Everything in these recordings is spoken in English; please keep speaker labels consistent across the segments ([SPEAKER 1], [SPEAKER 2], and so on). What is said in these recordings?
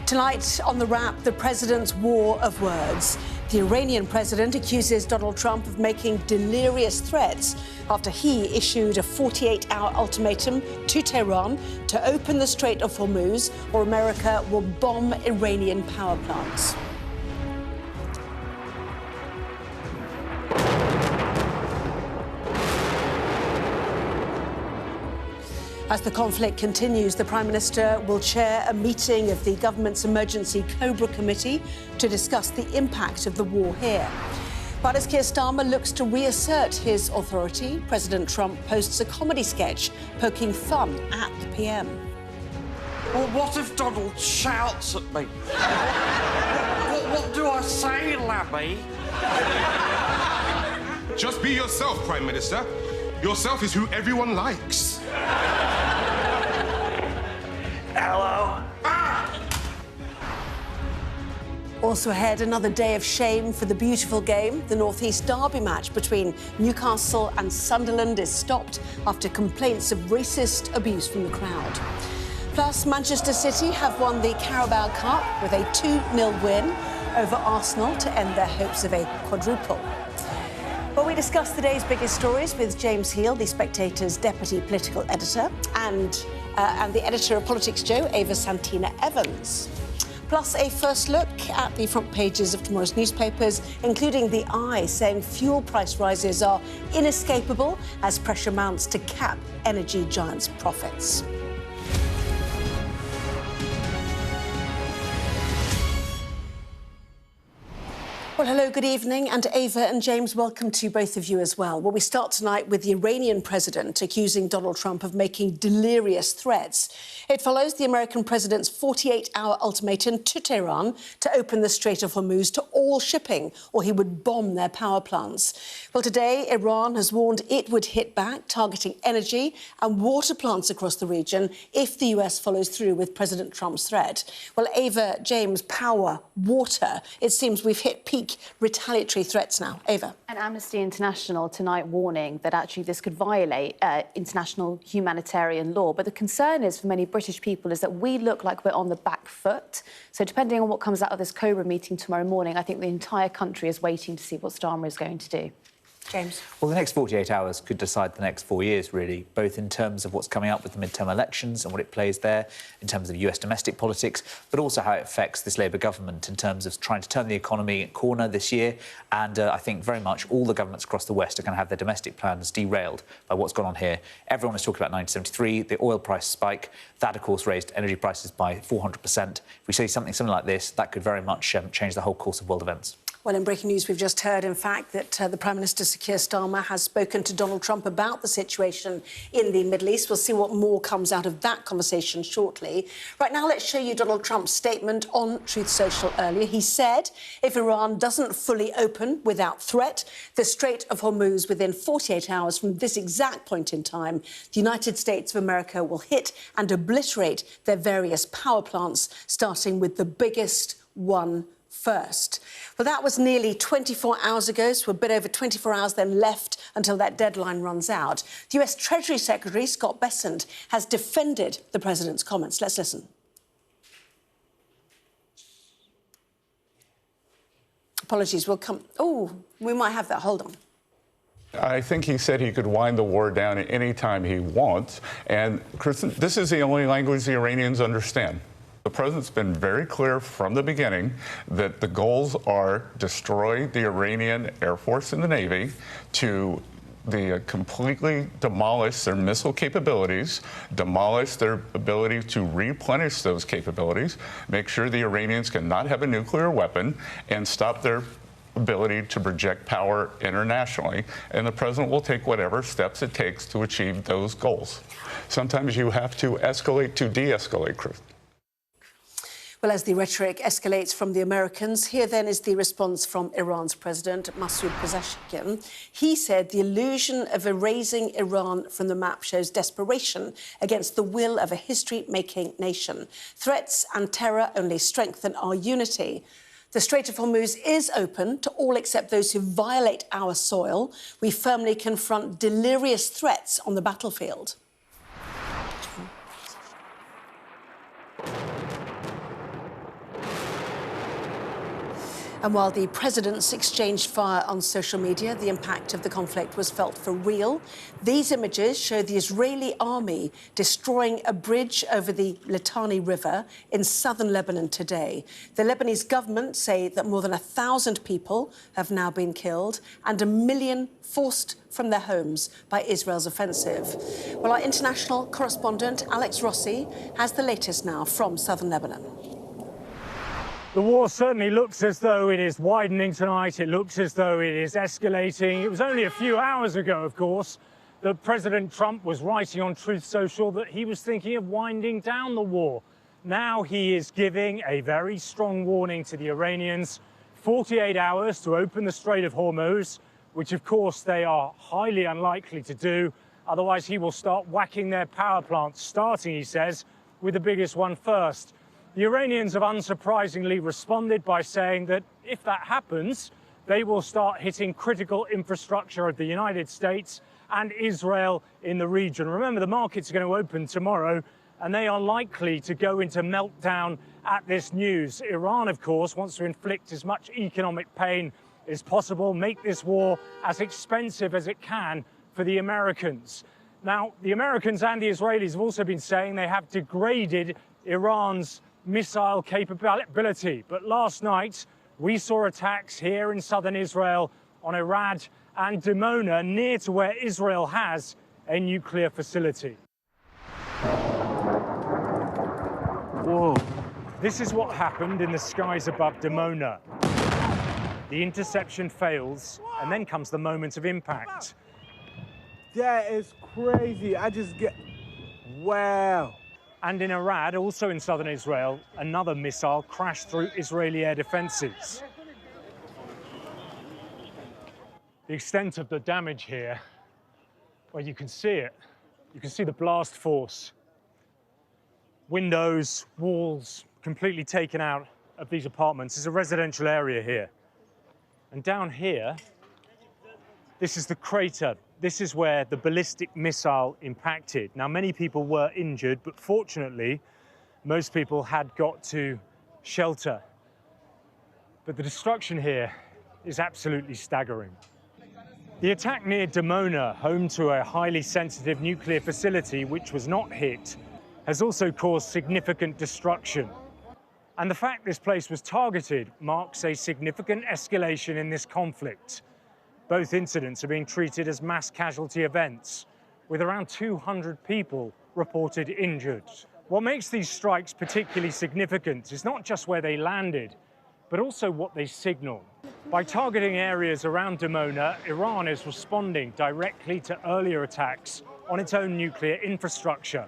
[SPEAKER 1] Tonight on The Wrap, the president's war of words. The Iranian president accuses Donald Trump of making delirious threats after he issued a 48-hour ultimatum to Tehran to open the Strait of Hormuz or America will bomb Iranian power plants. As the conflict continues, the Prime Minister will chair a meeting of the government's Emergency Cobra Committee to discuss the impact of the war here. But as Keir Starmer looks to reassert his authority, President Trump posts a comedy sketch poking fun at the PM.
[SPEAKER 2] Well, what if Donald shouts at me? What do I say, Labby?
[SPEAKER 3] Just be yourself, Prime Minister. Yourself is who everyone likes.
[SPEAKER 2] Hello?
[SPEAKER 1] Also ahead, another day of shame for the beautiful game. The North East Derby match between Newcastle and Sunderland is stopped after complaints of racist abuse from the crowd. Plus, Manchester City have won the Carabao Cup with a 2-0 win over Arsenal to end their hopes of a quadruple. Well, we discuss the day's biggest stories with James Heal, the Spectator's deputy political editor, and the editor of Politics Joe, Ava Santina Evans. Plus, a first look at the front pages of tomorrow's newspapers, including The Eye saying fuel price rises are inescapable as pressure mounts to cap energy giants' profits. Well, hello, good evening, and Ava and James, welcome to both of you as well. Well, we start tonight with the Iranian president accusing Donald Trump of making delirious threats. It follows the American president's 48-hour ultimatum to Tehran to open the Strait of Hormuz to all shipping, or he would bomb their power plants. Well, today, Iran has warned it would hit back, targeting energy and water plants across the region if the US follows through with President Trump's threat. Well, Ava, James, power, water, it seems we've hit peak retaliatory threats now. Ava.
[SPEAKER 4] And Amnesty International tonight warning that actually this could violate international humanitarian law. But the concern is for many British people is that we look like we're on the back foot. So depending on what comes out of this Cobra meeting tomorrow morning, I think the entire country is waiting to see what Starmer is going to do.
[SPEAKER 1] James.
[SPEAKER 5] Well, the next 48 hours could decide the next 4 years, really, both in terms of what's coming up with the midterm elections and what it plays there, in terms of US domestic politics, but also how it affects this Labour government in terms of trying to turn the economy corner this year. And I think very much all the governments across the West are going to have their domestic plans derailed by what's gone on here. Everyone is talking about 1973, the oil price spike. That, of course, raised energy prices by 400%. If we see something similar like this, that could very much change the whole course of world events.
[SPEAKER 1] Well, in breaking news, we've just heard, in fact, that the Prime Minister, Sir Keir Starmer, has spoken to Donald Trump about the situation in the Middle East. We'll see what more comes out of that conversation shortly. Right now, let's show you Donald Trump's statement on Truth Social earlier. He said if Iran doesn't fully open without threat the Strait of Hormuz within 48 hours from this exact point in time, the United States of America will hit and obliterate their various power plants, starting with the biggest one first. Well, that was nearly 24 hours ago, so a bit over 24 hours then left until that deadline runs out. The US Treasury Secretary, Scott Bessent, has defended the president's comments. Let's listen. Apologies, we'll come... Oh, we might have that. Hold on.
[SPEAKER 6] I think he said he could wind the war down at any time he wants. And, Kristen, this is the only language the Iranians understand. The president's been very clear from the beginning that the goals are destroy the Iranian Air Force and the Navy, to completely demolish their missile capabilities, demolish their ability to replenish those capabilities, make sure the Iranians cannot have a nuclear weapon, and stop their ability to project power internationally. And the president will take whatever steps it takes to achieve those goals. Sometimes you have to escalate to de-escalate, Chris.
[SPEAKER 1] Well, as the rhetoric escalates from the Americans, here then is the response from Iran's President, Masoud Pezeshkian. He said the illusion of erasing Iran from the map shows desperation against the will of a history-making nation. Threats and terror only strengthen our unity. The Strait of Hormuz is open to all except those who violate our soil. We firmly confront delirious threats on the battlefield. And while the presidents exchanged fire on social media, the impact of the conflict was felt for real. These images show the Israeli army destroying a bridge over the Litani River in southern Lebanon today. The Lebanese government say that more than 1,000 people have now been killed and 1 million forced from their homes by Israel's offensive. Well, our international correspondent, Alex Rossi, has the latest now from southern Lebanon.
[SPEAKER 7] The war certainly looks as though it is widening tonight. It looks as though it is escalating. It was only a few hours ago, of course, that President Trump was writing on Truth Social that he was thinking of winding down the war. Now he is giving a very strong warning to the Iranians, 48 hours to open the Strait of Hormuz, which of course they are highly unlikely to do. Otherwise he will start whacking their power plants, starting, he says, with the biggest one first. The Iranians have unsurprisingly responded by saying that if that happens, they will start hitting critical infrastructure of the United States and Israel in the region. Remember, the markets are going to open tomorrow, and they are likely to go into meltdown at this news. Iran, of course, wants to inflict as much economic pain as possible, make this war as expensive as it can for the Americans. Now, the Americans and the Israelis have also been saying they have degraded Iran's missile capability. But last night, we saw attacks here in southern Israel on Arad and Dimona, near to where Israel has a nuclear facility. Whoa. This is what happened in the skies above Dimona. The interception fails, and then comes the moment of impact.
[SPEAKER 8] That is crazy. Wow.
[SPEAKER 7] And in Arad, also in southern Israel, another missile crashed through Israeli air defenses. The extent of the damage here, well, you can see it. You can see the blast force. Windows, walls, completely taken out of these apartments. It's a residential area here. And down here, this is the crater. This is where the ballistic missile impacted. Now, many people were injured, but fortunately, most people had got to shelter. But the destruction here is absolutely staggering. The attack near Dimona, home to a highly sensitive nuclear facility which was not hit, has also caused significant destruction. And the fact this place was targeted marks a significant escalation in this conflict. Both incidents are being treated as mass casualty events, with around 200 people reported injured. What makes these strikes particularly significant is not just where they landed, but also what they signal. By targeting areas around Dimona, Iran is responding directly to earlier attacks on its own nuclear infrastructure.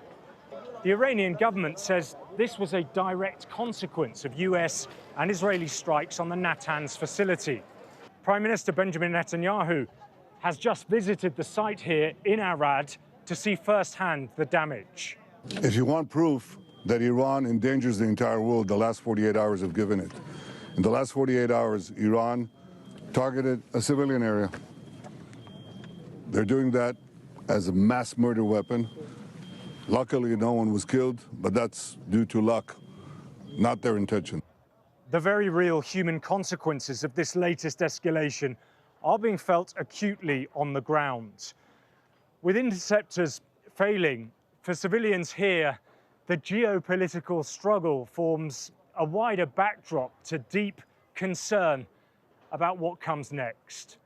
[SPEAKER 7] The Iranian government says this was a direct consequence of US and Israeli strikes on the Natanz facility. Prime Minister Benjamin Netanyahu has just visited the site here in Arad to see firsthand the damage.
[SPEAKER 9] If you want proof that Iran endangers the entire world, the last 48 hours have given it. In the last 48 hours, Iran targeted a civilian area. They're doing that as a mass murder weapon. Luckily, no one was killed, but that's due to luck, not their intention.
[SPEAKER 7] The very real human consequences of this latest escalation are being felt acutely on the ground. With interceptors failing, for civilians here, the geopolitical struggle forms a wider backdrop to deep concern about what comes next.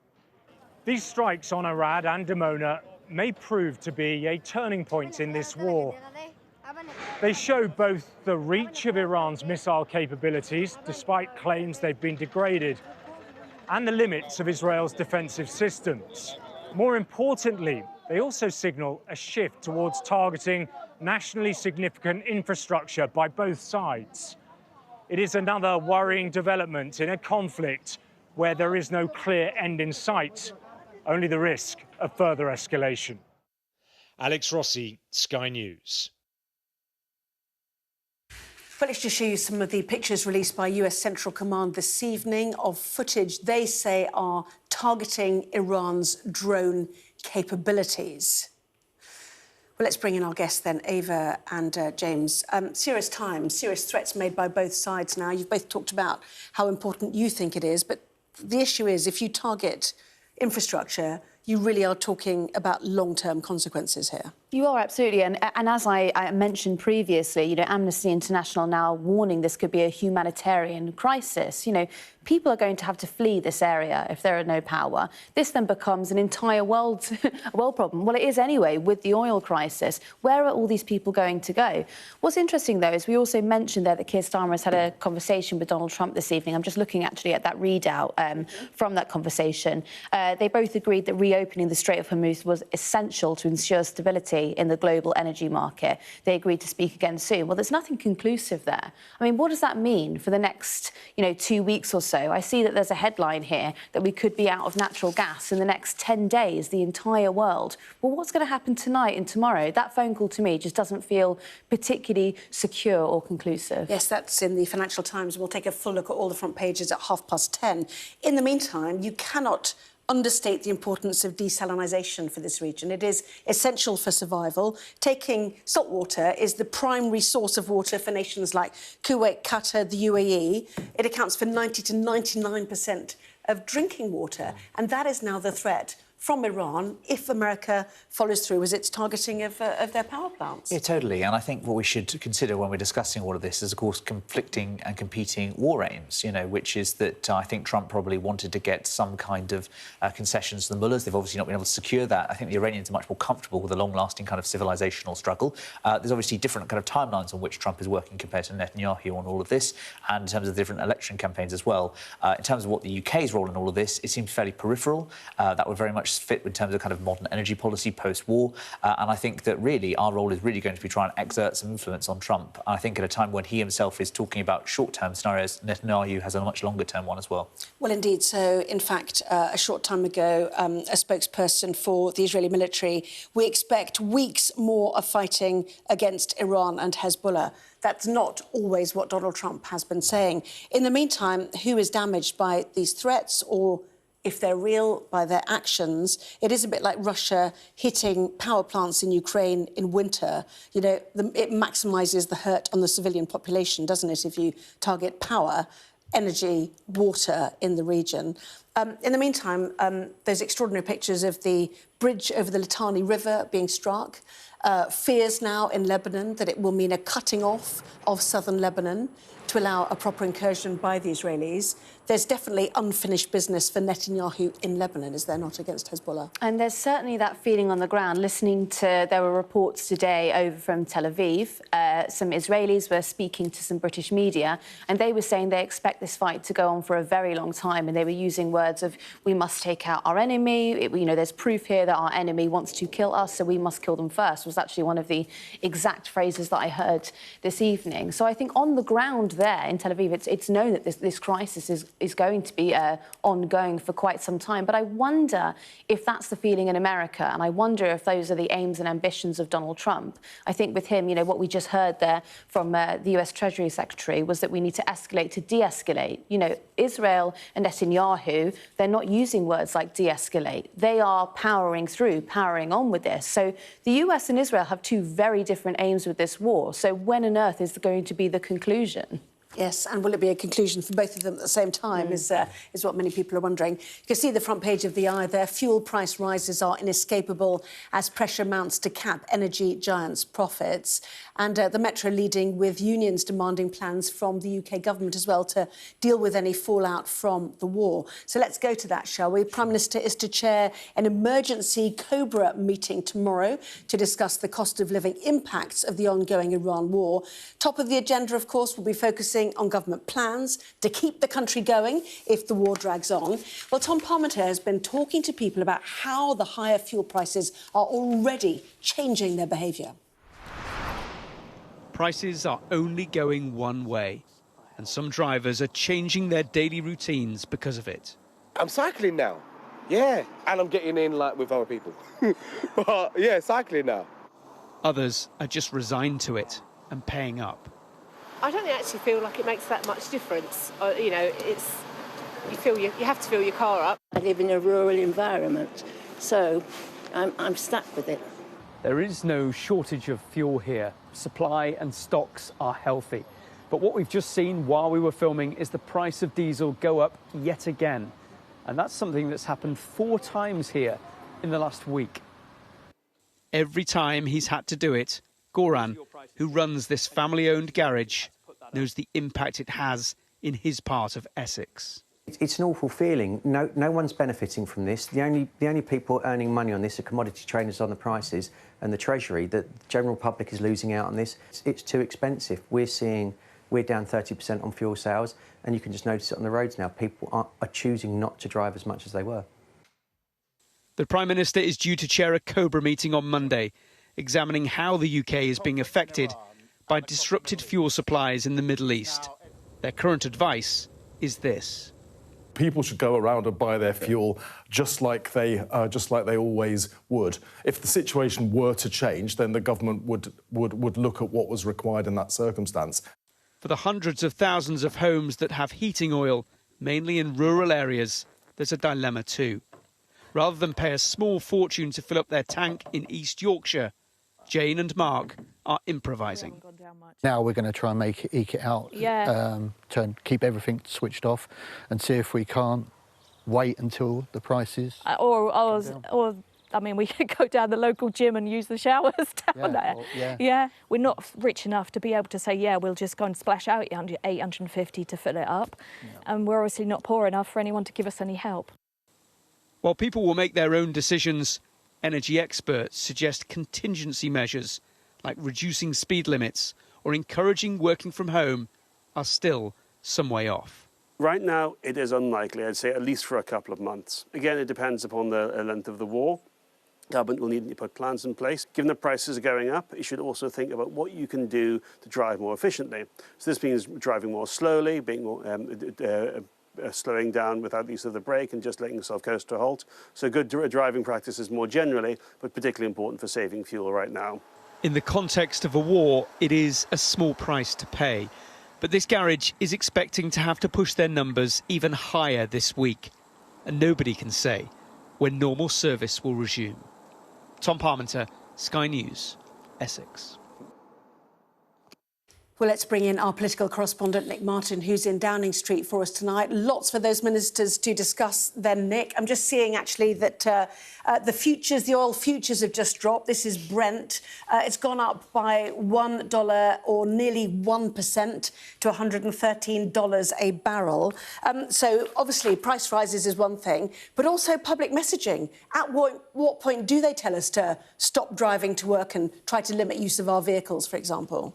[SPEAKER 7] These strikes on Arad and Dimona may prove to be a turning point in this war. They show both the reach of Iran's missile capabilities, despite claims they've been degraded, and the limits of Israel's defensive systems. More importantly, they also signal a shift towards targeting nationally significant infrastructure by both sides. It is another worrying development in a conflict where there is no clear end in sight, only the risk of further escalation. Alex Rossi, Sky News.
[SPEAKER 1] Well, let's just show you some of the pictures released by US Central Command this evening of footage they say are targeting Iran's drone capabilities. Well, let's bring in our guests then, Ava and James. Serious times, serious threats made by both sides now. You've both talked about how important you think it is, but the issue is if you target infrastructure, you really are talking about long-term consequences here.
[SPEAKER 4] You are, absolutely. And as I mentioned previously, you know, Amnesty International now warning this could be a humanitarian crisis. You know, people are going to have to flee this area if there are no power. This then becomes an entire world problem. Well, it is anyway with the oil crisis. Where are all these people going to go? What's interesting, though, is we also mentioned there that Keir Starmer has had a conversation with Donald Trump this evening. I'm just looking actually at that readout from that conversation. They both agreed that reopening the Strait of Hormuz was essential to ensure stability in the global energy market. They agreed to speak again soon. Well, there's nothing conclusive there. I mean, what does that mean for the next, 2 weeks or so? I see that there's a headline here that we could be out of natural gas in the next 10 days, the entire world. Well, what's going to happen tonight and tomorrow? That phone call to me just doesn't feel particularly secure or conclusive.
[SPEAKER 1] Yes, that's in the Financial Times. We'll take a full look at all the front pages at 10:30. In the meantime, you cannot understate the importance of desalination for this region. It is essential for survival. Taking salt water is the primary source of water for nations like Kuwait, Qatar, the UAE. It accounts for 90 to 99% of drinking water, and that is now the threat from Iran if America follows through with its targeting of their power plants.
[SPEAKER 5] Yeah, totally. And I think what we should consider when we're discussing all of this is, of course, conflicting and competing war aims, which is that I think Trump probably wanted to get some kind of concessions to the mullahs. They've obviously not been able to secure that. I think the Iranians are much more comfortable with a long-lasting kind of civilizational struggle. There's obviously different kind of timelines on which Trump is working compared to Netanyahu on all of this, and in terms of the different election campaigns as well. In terms of what the UK's role in all of this, it seems fairly peripheral. That would very much fit in terms of kind of modern energy policy post-war. And I think that really our role is really going to be trying to exert some influence on Trump. And I think at a time when he himself is talking about short-term scenarios, Netanyahu has a much longer-term one as well.
[SPEAKER 1] Well, indeed. So, in fact, a short time ago, a spokesperson for the Israeli military, we expect weeks more of fighting against Iran and Hezbollah. That's not always what Donald Trump has been saying. In the meantime, who is damaged by these threats, or if they're real, by their actions? It is a bit like Russia hitting power plants in Ukraine in winter. It maximises the hurt on the civilian population, doesn't it, if you target power, energy, water in the region. In the meantime, there's extraordinary pictures of the bridge over the Litani River being struck. Fears now in Lebanon that it will mean a cutting off of southern Lebanon to allow a proper incursion by the Israelis. There's definitely unfinished business for Netanyahu in Lebanon, is there not, against Hezbollah?
[SPEAKER 4] And there's certainly that feeling on the ground. There were reports today over from Tel Aviv. Some Israelis were speaking to some British media, and they were saying they expect this fight to go on for a very long time, and they were using words of, we must take out our enemy. There's proof here that our enemy wants to kill us, so we must kill them first, was actually one of the exact phrases that I heard this evening. So I think on the ground there in Tel Aviv, it's known that this crisis is going to be ongoing for quite some time. But I wonder if that's the feeling in America, and I wonder if those are the aims and ambitions of Donald Trump. I think with him, what we just heard there from the US Treasury Secretary was that we need to escalate to de-escalate. Israel and Netanyahu, they're not using words like de-escalate. They are powering on with this. So the US and Israel have two very different aims with this war. So when on earth is going to be the conclusion?
[SPEAKER 1] Yes, and will it be a conclusion for both of them at the same time is what many people are wondering. You can see the front page of the Eye there. Fuel price rises are inescapable as pressure mounts to cap energy giants' profits. And the Metro leading with unions demanding plans from the UK government as well to deal with any fallout from the war. So let's go to that, shall we? Prime Minister is to chair an emergency COBRA meeting tomorrow to discuss the cost of living impacts of the ongoing Iran war. Top of the agenda, of course, will be focusing on government plans to keep the country going if the war drags on. Well, Tom Parmenter has been talking to people about how the higher fuel prices are already changing their behaviour.
[SPEAKER 10] Prices are only going one way, and some drivers are changing their daily routines because of it.
[SPEAKER 11] I'm cycling now, yeah, and I'm getting in with other people. But yeah, cycling now.
[SPEAKER 10] Others are just resigned to it and paying up.
[SPEAKER 12] I don't actually feel like it makes that much difference. You have to fill your car up.
[SPEAKER 13] I live in a rural environment, so I'm stuck with it.
[SPEAKER 10] There is no shortage of fuel here. Supply and stocks are healthy. But what we've just seen while we were filming is the price of diesel go up yet again. And that's something that's happened 4 times here in the last week. Every time he's had to do it, Goran, who runs this family-owned garage, knows the impact it has in his part of Essex.
[SPEAKER 13] It's an awful feeling. No one's benefiting from this. The only people earning money on this are commodity traders on the prices and the Treasury. The general public is losing out on this. It's too expensive. We're down 30% on fuel sales, and you can just notice it on the roads now. People are choosing not to drive as much as they were.
[SPEAKER 10] The Prime Minister is due to chair a COBRA meeting on Monday, examining how the UK is being affected by disrupted fuel supplies in the Middle East. Their current advice is this.
[SPEAKER 14] People should go around and buy their fuel just like they always would. If the situation were to change, then the government would look at what was required in that circumstance.
[SPEAKER 10] For the hundreds of thousands of homes that have heating oil, mainly in rural areas, there's a dilemma too. Rather than pay a small fortune to fill up their tank in East Yorkshire, Jane and Mark are improvising.
[SPEAKER 15] Now we're going to try and eke it out, keep everything switched off and see if we can't wait until the prices...
[SPEAKER 16] I mean, we could go down the local gym and use the showers down there. Yeah, we're not rich enough to be able to say, yeah, we'll just go and splash out 850 to fill it up. And we're obviously not poor enough for anyone to give us any help.
[SPEAKER 10] While people will make their own decisions, energy experts suggest contingency measures like reducing speed limits or encouraging working from home are still some way off.
[SPEAKER 11] Right now, it is unlikely, I'd say, at least for a couple of months. Again, it depends upon the length of the war. Government will need to put plans in place. Given the prices are going up, you should also think about what you can do to drive more efficiently. So this means driving more slowly, being more, slowing down without the use of the brake and just letting yourself coast to a halt. So good driving practices more generally, but particularly important for saving fuel right now.
[SPEAKER 10] In the context of a war, it is a small price to pay. But this garage is expecting to have to push their numbers even higher this week. And nobody can say when normal service will resume. Tom Parmenter, Sky News, Essex.
[SPEAKER 1] Well, let's bring in our political correspondent, Nick Martin, who's in Downing Street for us tonight. Lots for those ministers to discuss then, Nick. I'm just seeing, actually, that the oil futures have just dropped. This is Brent. It's gone up by $1 or nearly 1% to $113 a barrel. So, obviously, price rises is one thing, but also public messaging. At what point do they tell us to stop driving to work and try to limit use of our vehicles, for example?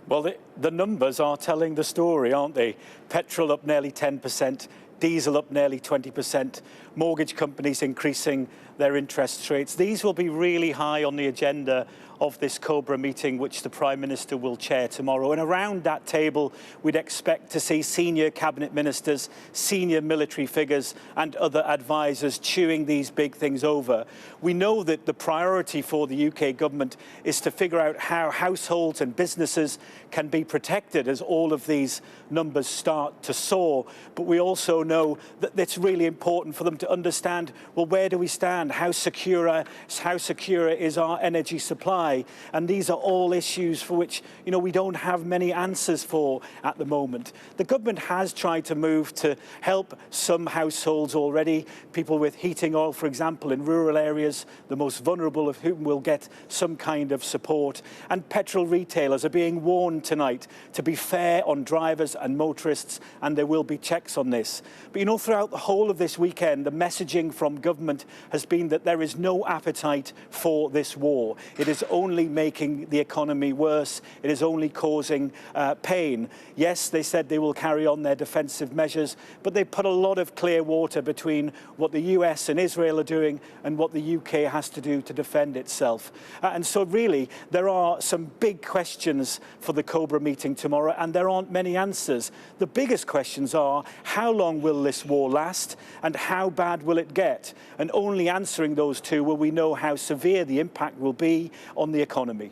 [SPEAKER 17] Well, the numbers are telling the story, aren't they? Petrol up nearly 10%, diesel up nearly 20%, mortgage companies increasing their interest rates. These will be really high on the agenda of this COBRA meeting, which the Prime Minister will chair tomorrow. And around that table, we'd expect to see senior cabinet ministers, senior military figures and other advisers chewing these big things over. We know that the priority for the UK government is to figure out how households and businesses can be protected as all of these numbers start to soar. But we also know that it's really important for them to understand, well, where do we stand? How secure is our energy supply? And these are all issues for which, you know, we don't have many answers for at the moment. The government has tried to move to help some households already. People with heating oil, for example, in rural areas, the most vulnerable of whom will get some kind of support. And petrol retailers are being warned tonight to be fair on drivers and motorists, and there will be checks on this. But, you know, throughout the whole of this weekend, the messaging from government has been that there is no appetite for this war. It is only making the economy worse. It is only causing pain. Yes, they said they will carry on their defensive measures, but they put a lot of clear water between what the US and Israel are doing and what the UK has to do to defend itself. And so really, there are some big questions for the COBRA meeting tomorrow, and there aren't many answers. The biggest questions are, how long will this war last, and how bad will it get? And only answering those two will we know how severe the impact will be on the economy.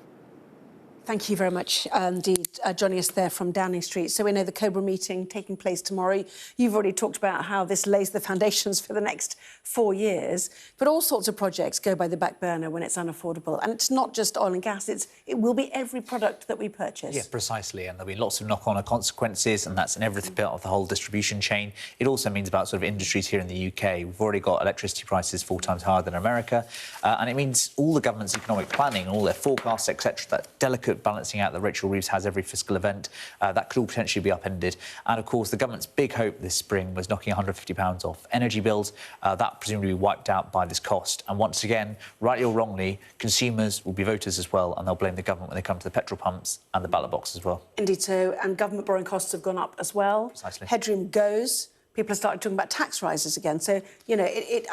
[SPEAKER 1] Thank you very much indeed, joining us there from Downing Street. So we know the Cobra meeting taking place tomorrow. You've already talked about how this lays the foundations for the next 4 years, but all sorts of projects go by the back burner when it's unaffordable. And it's not just oil and gas, it will be every product that we purchase.
[SPEAKER 5] Yeah, precisely, and there'll be lots of knock-on consequences, and that's in every bit of the whole distribution chain. It also means about sort of industries here in the UK. We've already got electricity prices 4 times higher than America, and it means all the government's economic planning, all their forecasts, etc., that delicate balancing out that Rachel Reeves has every fiscal event, that could all potentially be upended. And, of course, the government's big hope this spring was knocking £150 off energy bills. That presumably will be wiped out by this cost. And once again, rightly or wrongly, consumers will be voters as well, and they'll blame the government when they come to the petrol pumps and the ballot box as well.
[SPEAKER 1] Indeed so, and government borrowing costs have gone up as well.
[SPEAKER 5] Precisely.
[SPEAKER 1] Headroom goes. People have started talking about tax rises again. So, you know, it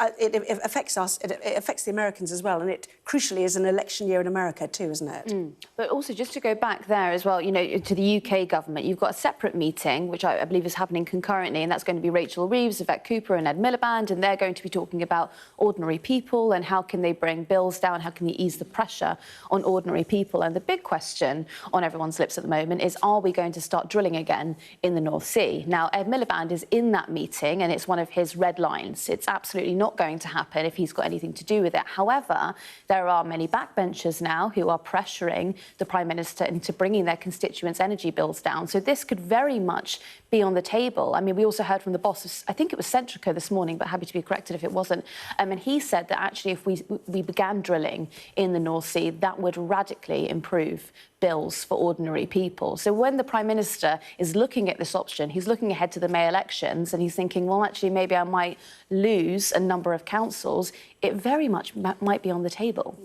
[SPEAKER 1] affects us, it affects the Americans as well. And it, crucially, is an election year in America too, isn't it?
[SPEAKER 4] But also, just to go back there as well, you know, to the UK government, you've got a separate meeting, which I believe is happening concurrently, and that's going to be Rachel Reeves, Yvette Cooper and Ed Miliband, and they're going to be talking about ordinary people and how can they bring bills down, how can they ease the pressure on ordinary people. And the big question on everyone's lips at the moment is, are we going to start drilling again in the North Sea? Now, Ed Miliband is in that meeting, and it's one of his red lines. It's absolutely not going to happen if he's got anything to do with it. However, there are many backbenchers now who are pressuring the Prime Minister into bringing their constituents' energy bills down. So this could very much be on the table. I mean, we also heard from the boss of, I think it was Centrica this morning, but happy to be corrected if it wasn't. And he said that actually if we began drilling in the North Sea, that would radically improve bills for ordinary people. So when the Prime Minister is looking at this option, he's looking ahead to the May elections and he's thinking, well, actually, maybe I might lose a number of councils. It very much might be on the table.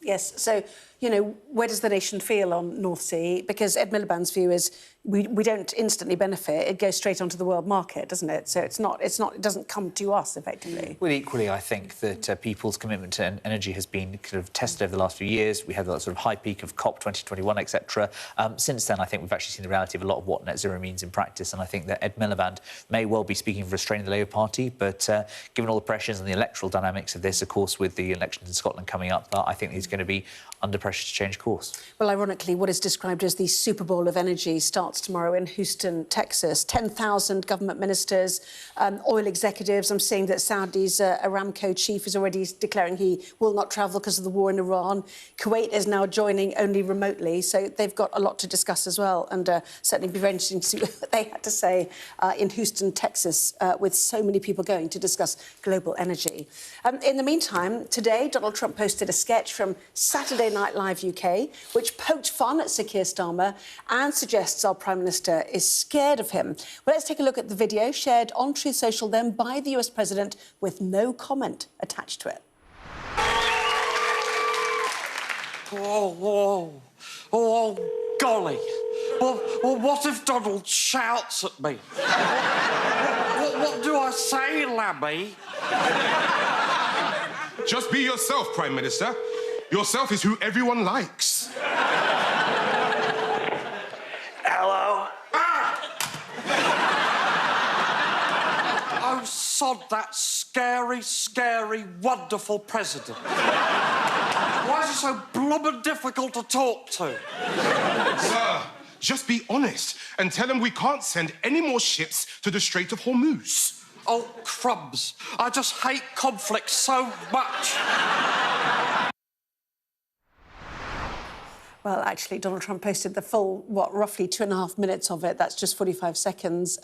[SPEAKER 1] Yes, so, you know, where does the nation feel on North Sea? Because Ed Miliband's view is we don't instantly benefit. It goes straight onto the world market, doesn't it? So it doesn't come to us, effectively.
[SPEAKER 5] Well, equally, I think that people's commitment to energy has been kind of tested over the last few years. We had that sort of high peak of COP 2021, etc. Since then, I think we've actually seen the reality of a lot of what net zero means in practice, and I think that Ed Miliband may well be speaking for a strain of the Labour Party, but given all the pressures and the electoral dynamics of this, of course, with the elections in Scotland coming up, I think he's going to be under pressure to change course.
[SPEAKER 1] Well, ironically, what is described as the Super Bowl of energy starts tomorrow in Houston, Texas. 10,000 government ministers, oil executives. I'm seeing that Saudi's Aramco chief is already declaring he will not travel because of the war in Iran. Kuwait is now joining only remotely, so they've got a lot to discuss as well, and certainly be very interesting to see what they had to say in Houston, Texas, with so many people going to discuss global energy. In the meantime, today, Donald Trump posted a sketch from Saturday Night Live UK, which poked fun at Sir Keir Starmer and suggests our Prime Minister is scared of him. Well, let's take a look at the video shared on Truth Social then by the US President with no comment attached to it.
[SPEAKER 2] Oh, golly. Well, what if Donald shouts at me? What do I say, Lammy?
[SPEAKER 3] Just be yourself, Prime Minister. Yourself is who everyone likes.
[SPEAKER 2] Hello? Oh, sod that scary, scary, wonderful president. Why is he so blubber difficult to talk to?
[SPEAKER 3] Sir, just be honest and tell him we can't send any more ships to the Strait of Hormuz.
[SPEAKER 2] Oh, crumbs. I just hate conflict so much.
[SPEAKER 1] Well, actually, Donald Trump posted the full, roughly 2.5 minutes of it. That's just 45 seconds.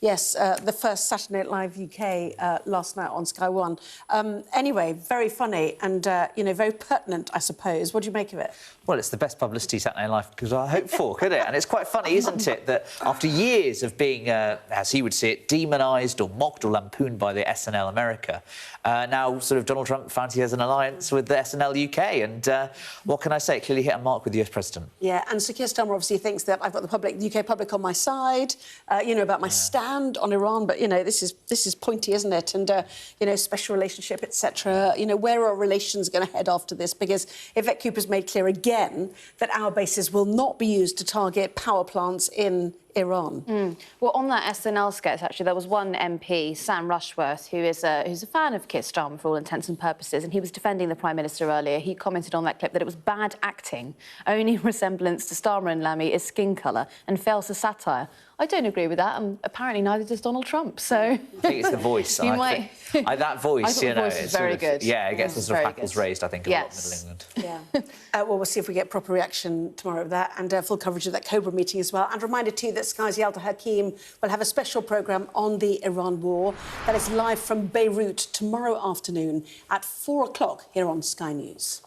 [SPEAKER 1] Yes, the first Saturday Night Live UK last night on Sky One. Anyway, very funny and, you know, very pertinent, I suppose. What do you make of it?
[SPEAKER 5] Well, it's the best publicity Saturday Night Live could I hope for, could it? And it's quite funny, isn't it, that after years of being, as he would see it, demonised or mocked or lampooned by the SNL America, now sort of Donald Trump found he has an alliance with the SNL UK. And what can I say? It clearly hit a mark with the US President.
[SPEAKER 1] Yeah, and Sir Keir Starmer obviously thinks that I've got the UK public on my side, you know, about my stand on Iran. But, you know, this is pointy, isn't it? And, you know, special relationship, etc. You know, where are relations going to head after this? Because Yvette Cooper's made clear again again that our bases will not be used to target power plants in Iran.
[SPEAKER 4] Well, on that SNL sketch, actually, there was one MP, Sam Rushworth, who's a fan of Keir Starmer for all intents and purposes, and he was defending the Prime Minister earlier. He commented on that clip that it was bad acting. Only resemblance to Starmer and Lammy is skin colour and fails to satire. I don't agree with that, and apparently neither does Donald Trump, so...
[SPEAKER 5] I think it's the voice.
[SPEAKER 4] You might...
[SPEAKER 5] that voice,
[SPEAKER 4] you know,
[SPEAKER 5] it's
[SPEAKER 4] very
[SPEAKER 5] sort of,
[SPEAKER 4] good.
[SPEAKER 5] Yeah, it gets the sort of hackles raised, I think, a lot in Middle England.
[SPEAKER 1] Yeah. Well, we'll see if we get proper reaction tomorrow of that, and full coverage of that Cobra meeting as well. And a reminder, too, that Sky's Yalda Hakim will have a special programme on the Iran war that is live from Beirut tomorrow afternoon at 4 o'clock here on Sky News.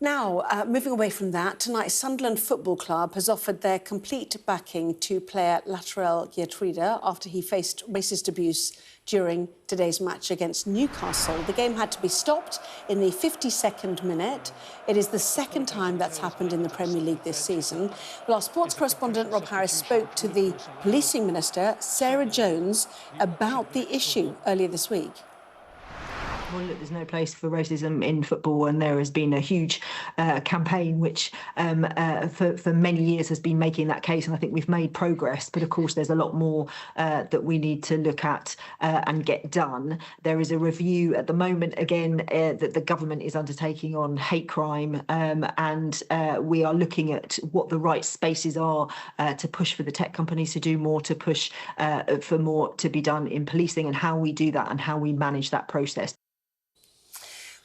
[SPEAKER 1] Now, moving away from that, tonight Sunderland Football Club has offered their complete backing to player Retaliatory after he faced racist abuse during today's match against Newcastle. The game had to be stopped in the 52nd minute. It is the second time that's happened in the Premier League this season. Well, our sports correspondent Rob Harris spoke to the policing minister, Sarah Jones, about the issue earlier this week.
[SPEAKER 18] Well, look, there's no place for racism in football, and there has been a huge campaign which for many years has been making that case, and I think we've made progress, but of course there's a lot more that we need to look at and get done. There is a review at the moment, again, that the government is undertaking on hate crime, and we are looking at what the right spaces are to push for the tech companies to do more, to push for more to be done in policing, and how we do that and how we manage that process.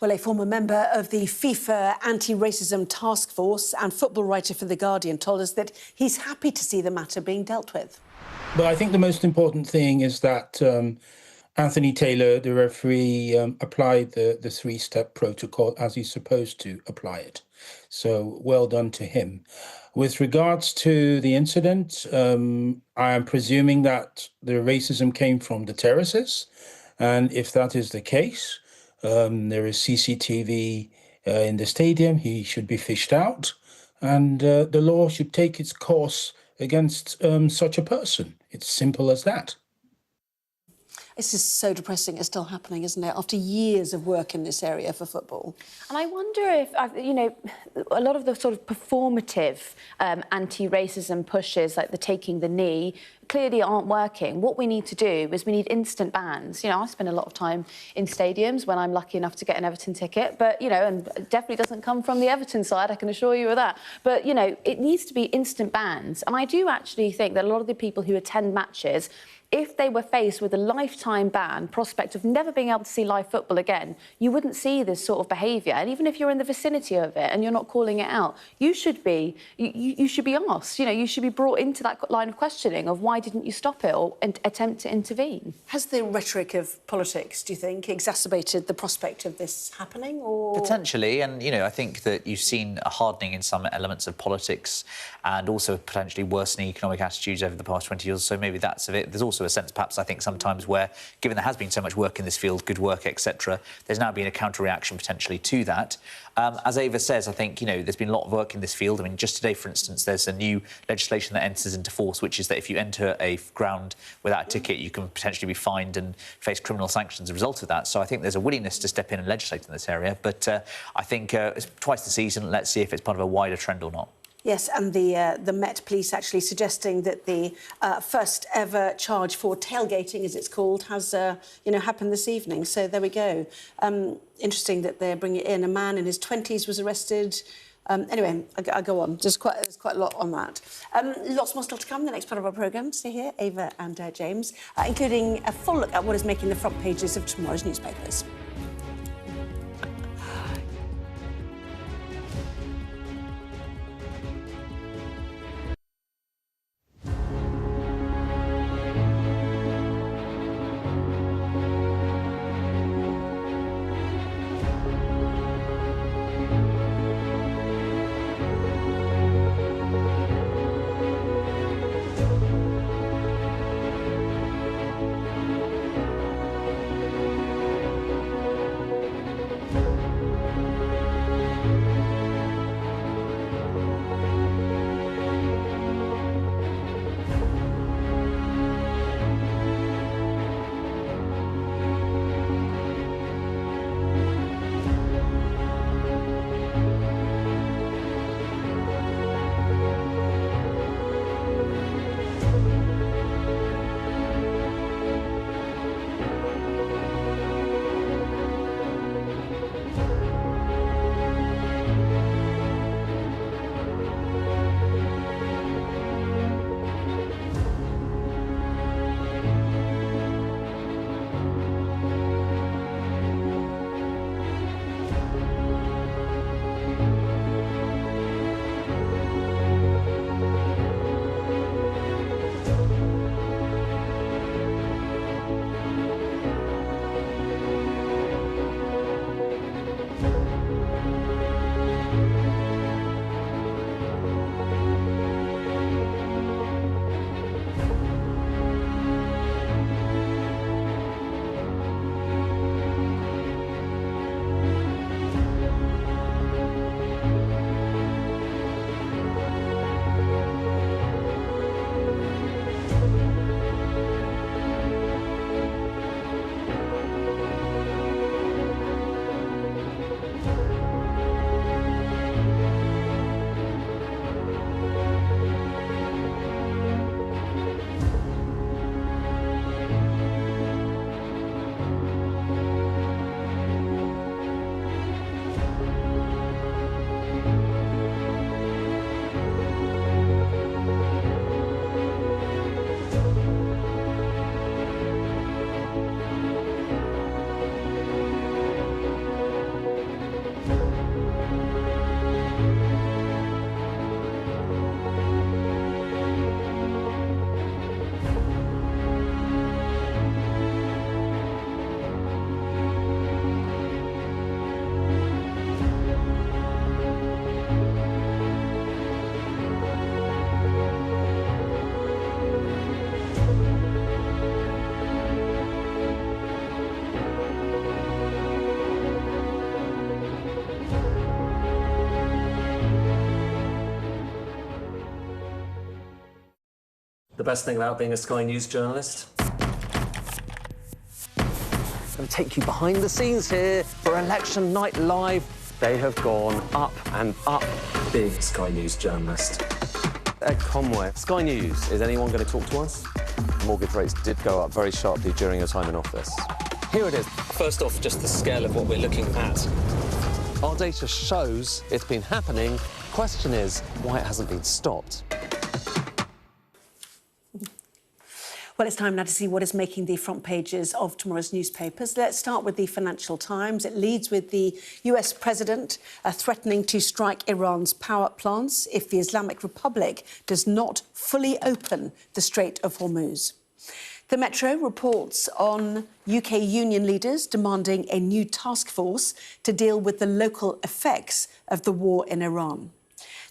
[SPEAKER 1] Well, a former member of the FIFA anti-racism task force and football writer for The Guardian told us that he's happy to see the matter being dealt with.
[SPEAKER 19] But I think the most important thing is that Anthony Taylor, the referee, applied the three-step protocol as he's supposed to apply it. So well done to him. With regards to the incident, I am presuming that the racism came from the terraces. And if that is the case, there is CCTV in the stadium. He should be fished out, and the law should take its course against such a person. It's simple as that.
[SPEAKER 1] This is so depressing. It's still happening, isn't it? After years of work in this area for football.
[SPEAKER 4] And I wonder if, you know, a lot of the sort of performative anti-racism pushes, like the taking the knee, clearly aren't working. What we need to do is we need instant bans. You know, I spend a lot of time in stadiums when I'm lucky enough to get an Everton ticket, but, you know, and it definitely doesn't come from the Everton side, I can assure you of that. But, you know, it needs to be instant bans. And I do actually think that a lot of the people who attend matches, if they were faced with a lifetime ban, prospect of never being able to see live football again, you wouldn't see this sort of behaviour. And even if you're in the vicinity of it and you're not calling it out, you should be asked. You know, you should be brought into that line of questioning of why didn't you stop it or attempt to intervene.
[SPEAKER 1] Has the rhetoric of politics, do you think, exacerbated the prospect of this happening? Or
[SPEAKER 5] potentially, and you know, I think that you've seen a hardening in some elements of politics, and also potentially worsening economic attitudes over the past 20 years. So maybe that's of it. There's also a sense, perhaps, I think sometimes where, given there has been so much work in this field, good work, etc., there's now been a counter-reaction potentially to that. As Ava says, I think, you know, there's been a lot of work in this field. I mean, just today, for instance, there's a new legislation that enters into force, which is that if you enter a ground without a ticket, you can potentially be fined and face criminal sanctions as a result of that. So I think there's a willingness to step in and legislate in this area. But I think it's twice the season. Let's see if it's part of a wider trend or not.
[SPEAKER 1] Yes, and the Met Police actually suggesting that the first ever charge for tailgating, as it's called, has you know, happened this evening. So there we go. Interesting that they're bringing it in. A man in his 20s was arrested. Anyway, I go on. There's quite a lot on that. Lots more still to come in the next part of our programme. Stay here, Ava and James, including a full look at what is making the front pages of tomorrow's newspapers.
[SPEAKER 20] The best thing about being a Sky News journalist? I'm going to take you behind the scenes here for Election Night Live. They have gone up and up. Being a Sky News journalist. Ed Conway, Sky News, is anyone going to talk to us? Mortgage rates did go up very sharply during your time in office. Here it is. First off, just the scale of what we're looking at. Our data shows it's been happening. Question is, why it hasn't been stopped.
[SPEAKER 1] Well, it's time now to see what is making the front pages of tomorrow's newspapers. Let's start with the Financial Times. It leads with the US president threatening to strike Iran's power plants if the Islamic Republic does not fully open the Strait of Hormuz. The Metro reports on UK union leaders demanding a new task force to deal with the local effects of the war in Iran.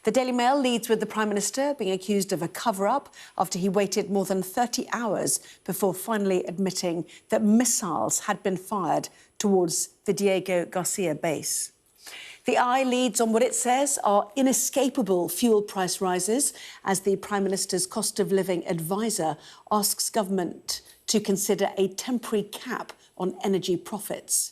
[SPEAKER 1] The Daily Mail leads with the Prime Minister being accused of a cover-up after he waited more than 30 hours before finally admitting that missiles had been fired towards the Diego Garcia base. The Eye leads on what it says are inescapable fuel price rises as the Prime Minister's cost of living advisor asks government to consider a temporary cap on energy profits.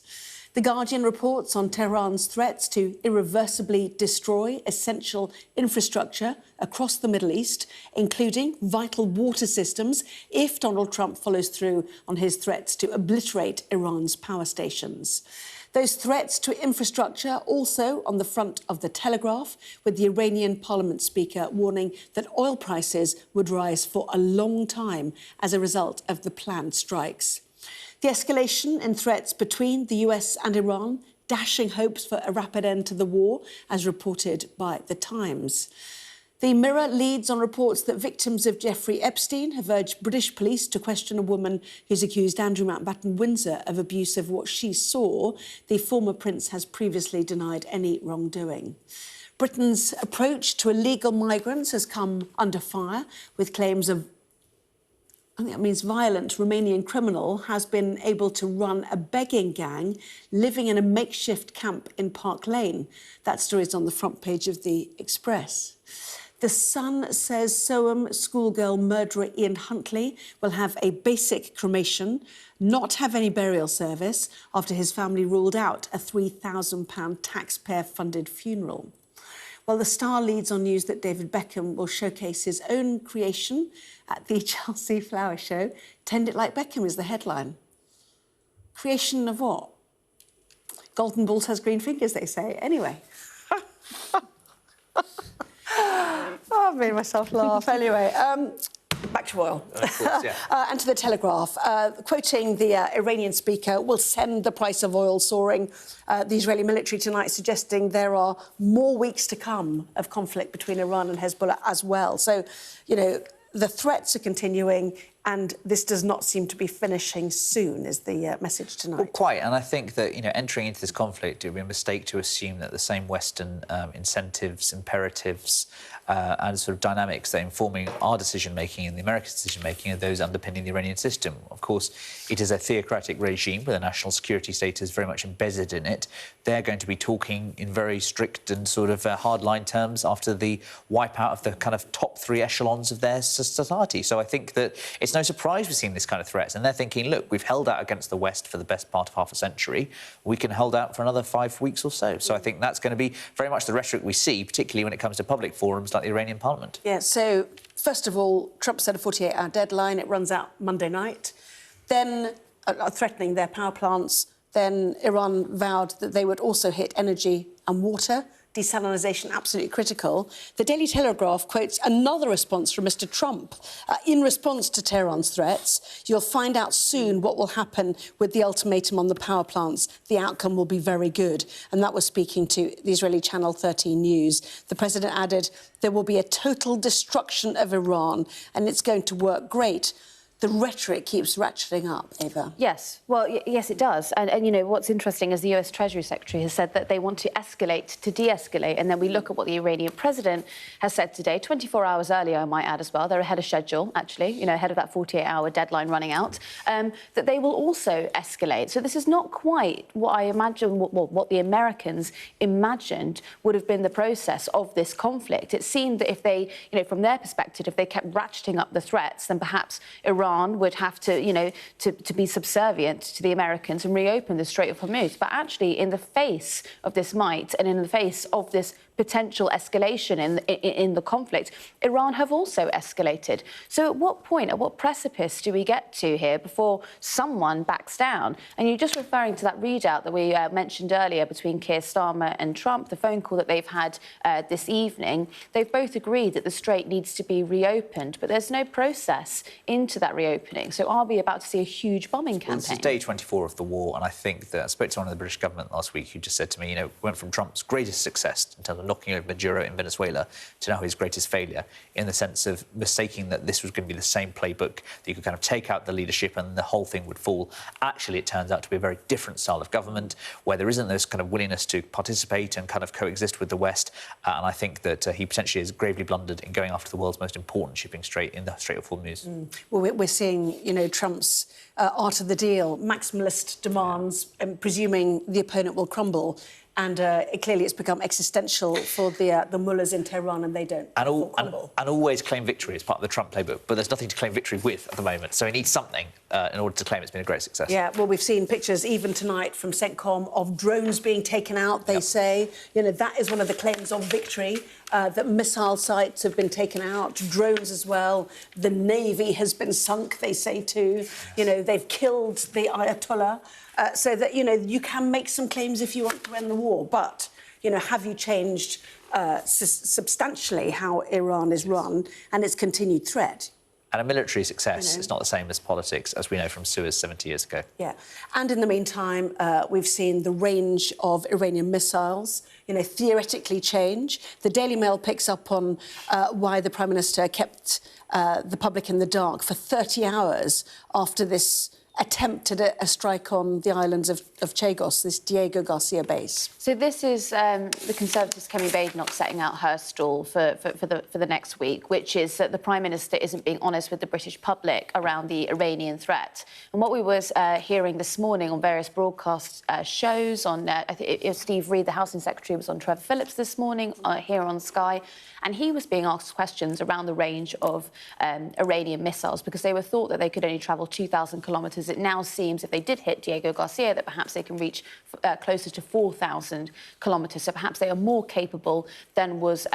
[SPEAKER 1] The Guardian reports on Tehran's threats to irreversibly destroy essential infrastructure across the Middle East, including vital water systems, if Donald Trump follows through on his threats to obliterate Iran's power stations. Those threats to infrastructure also on the front of the Telegraph, with the Iranian parliament speaker warning that oil prices would rise for a long time as a result of the planned strikes. The escalation in threats between the US and Iran, dashing hopes for a rapid end to the war, as reported by The Times. The Mirror leads on reports that victims of Jeffrey Epstein have urged British police to question a woman who's accused Andrew Mountbatten Windsor of abuse of what she saw. The former prince has previously denied any wrongdoing. Britain's approach to illegal migrants has come under fire, with claims of, I think that means violent Romanian criminal has been able to run a begging gang living in a makeshift camp in Park Lane. That story is on the front page of the Express. The Sun says Soham schoolgirl murderer Ian Huntley will have a basic cremation, not have any burial service, after his family ruled out a £3,000 taxpayer-funded funeral. Well, the Star leads on news that David Beckham will showcase his own creation at the Chelsea Flower Show. Tend it like Beckham is the headline. Creation of what? Golden Balls has green fingers, they say. Anyway. Oh, I've made myself laugh. Anyway, back to oil. Of course, yeah. And to the Telegraph. Quoting the Iranian speaker, will send the price of oil soaring. The Israeli military tonight suggesting there are more weeks to come of conflict between Iran and Hezbollah as well. So, you know, the threats are continuing, and this does not seem to be finishing soon, is the message tonight.
[SPEAKER 5] Well, quite, and I think that, you know, entering into this conflict, it would be a mistake to assume that the same Western incentives, imperatives and sort of dynamics that are informing our decision-making and the American decision-making are those underpinning the Iranian system. Of course, it is a theocratic regime with a national security state is very much embedded in it. They're going to be talking in very strict and sort of hard-line terms after the wipeout of the kind of top three echelons of their society. So I think that it's no surprise we've seen this kind of threats. And they're thinking, look, we've held out against the West for the best part of half a century. We can hold out for another 5 weeks or so. So I think that's going to be very much the rhetoric we see, particularly when it comes to public forums like the Iranian parliament.
[SPEAKER 1] Yeah, so, first of all, Trump set a 48-hour deadline. It runs out Monday night. Then, threatening their power plants. Then Iran vowed that they would also hit energy and water. Desalinization, absolutely critical. The Daily Telegraph quotes another response from Mr. Trump. In response to Tehran's threats, you'll find out soon what will happen with the ultimatum on the power plants. The outcome will be very good. And that was speaking to the Israeli Channel 13 News. The president added, there will be a total destruction of Iran, and it's going to work great. the rhetoric keeps ratcheting up, Ava.
[SPEAKER 4] Yes, well, yes, it does. And, you know, what's interesting is the US Treasury Secretary has said that they want to escalate to de-escalate. And then we look at what the Iranian president has said today, 24 hours earlier, I might add as well. They're ahead of schedule, actually, you know, ahead of that 48-hour deadline running out, that they will also escalate. So this is not quite what I imagine, what the Americans imagined would have been the process of this conflict. It seemed that if they, you know, from their perspective, if they kept ratcheting up the threats, then perhaps Iran would have to, you know, to be subservient to the Americans and reopen the Strait of Hormuz. But actually, in the face of this might and in the face of this potential escalation in the conflict, Iran have also escalated. So at what point, at what precipice do we get to here before someone backs down? And you're just referring to that readout that we mentioned earlier between Keir Starmer and Trump, the phone call that they've had this evening. They've both agreed that the strait needs to be reopened, but there's no process into that reopening. So are we about to see a huge bombing campaign?
[SPEAKER 5] Well, this is day 24 of the war, and I think that I spoke to one of the British government last week who just said to me, you know, went from Trump's greatest success in terms of knocking over Maduro in Venezuela to now his greatest failure, in the sense of mistaking that this was going to be the same playbook, that you could kind of take out the leadership and the whole thing would fall. Actually, it turns out to be a very different style of government, where there isn't this kind of willingness to participate and kind of coexist with the West. And I think that he potentially has gravely blundered in going after the world's most important shipping strait in the Strait of Hormuz.
[SPEAKER 1] Well, we're seeing, you know, Trump's art of the deal, maximalist demands, presuming the opponent will crumble. And clearly it's become existential for the mullahs in Tehran, and they don't.
[SPEAKER 5] And always claim victory as part of the Trump playbook, but there's nothing to claim victory with at the moment. So he needs something in order to claim it's been a great success.
[SPEAKER 1] Yeah, well, we've seen pictures even tonight from CENTCOM of drones being taken out, they say. You know, that is one of the claims of victory, that missile sites have been taken out, drones as well. The Navy has been sunk, they say, too. You know, they've killed the Ayatollah. So that, you know, you can make some claims if you want to end the war, but, you know, have you changed substantially how Iran is run and its continued threat?
[SPEAKER 5] And a military success is not the same as politics, as we know from Suez 70 years ago.
[SPEAKER 1] Yeah. And in the meantime, we've seen the range of Iranian missiles, you know, theoretically change. The Daily Mail picks up on why the Prime Minister kept the public in the dark for 30 hours after this attempt at a strike on the islands of Chagos, this Diego Garcia base.
[SPEAKER 4] So this is the Conservatives' Kemi Badenoch setting out her stall for the next week, which is that the Prime Minister isn't being honest with the British public around the Iranian threat. And what we was hearing this morning on various broadcast shows, on I think Steve Reid, the Housing Secretary, was on Trevor Phillips this morning here on Sky, and he was being asked questions around the range of Iranian missiles, because they were thought that they could only travel 2,000 kilometres. It now seems, if they did hit Diego Garcia, that perhaps they can reach closer to 4,000 kilometres. So perhaps they are more capable than was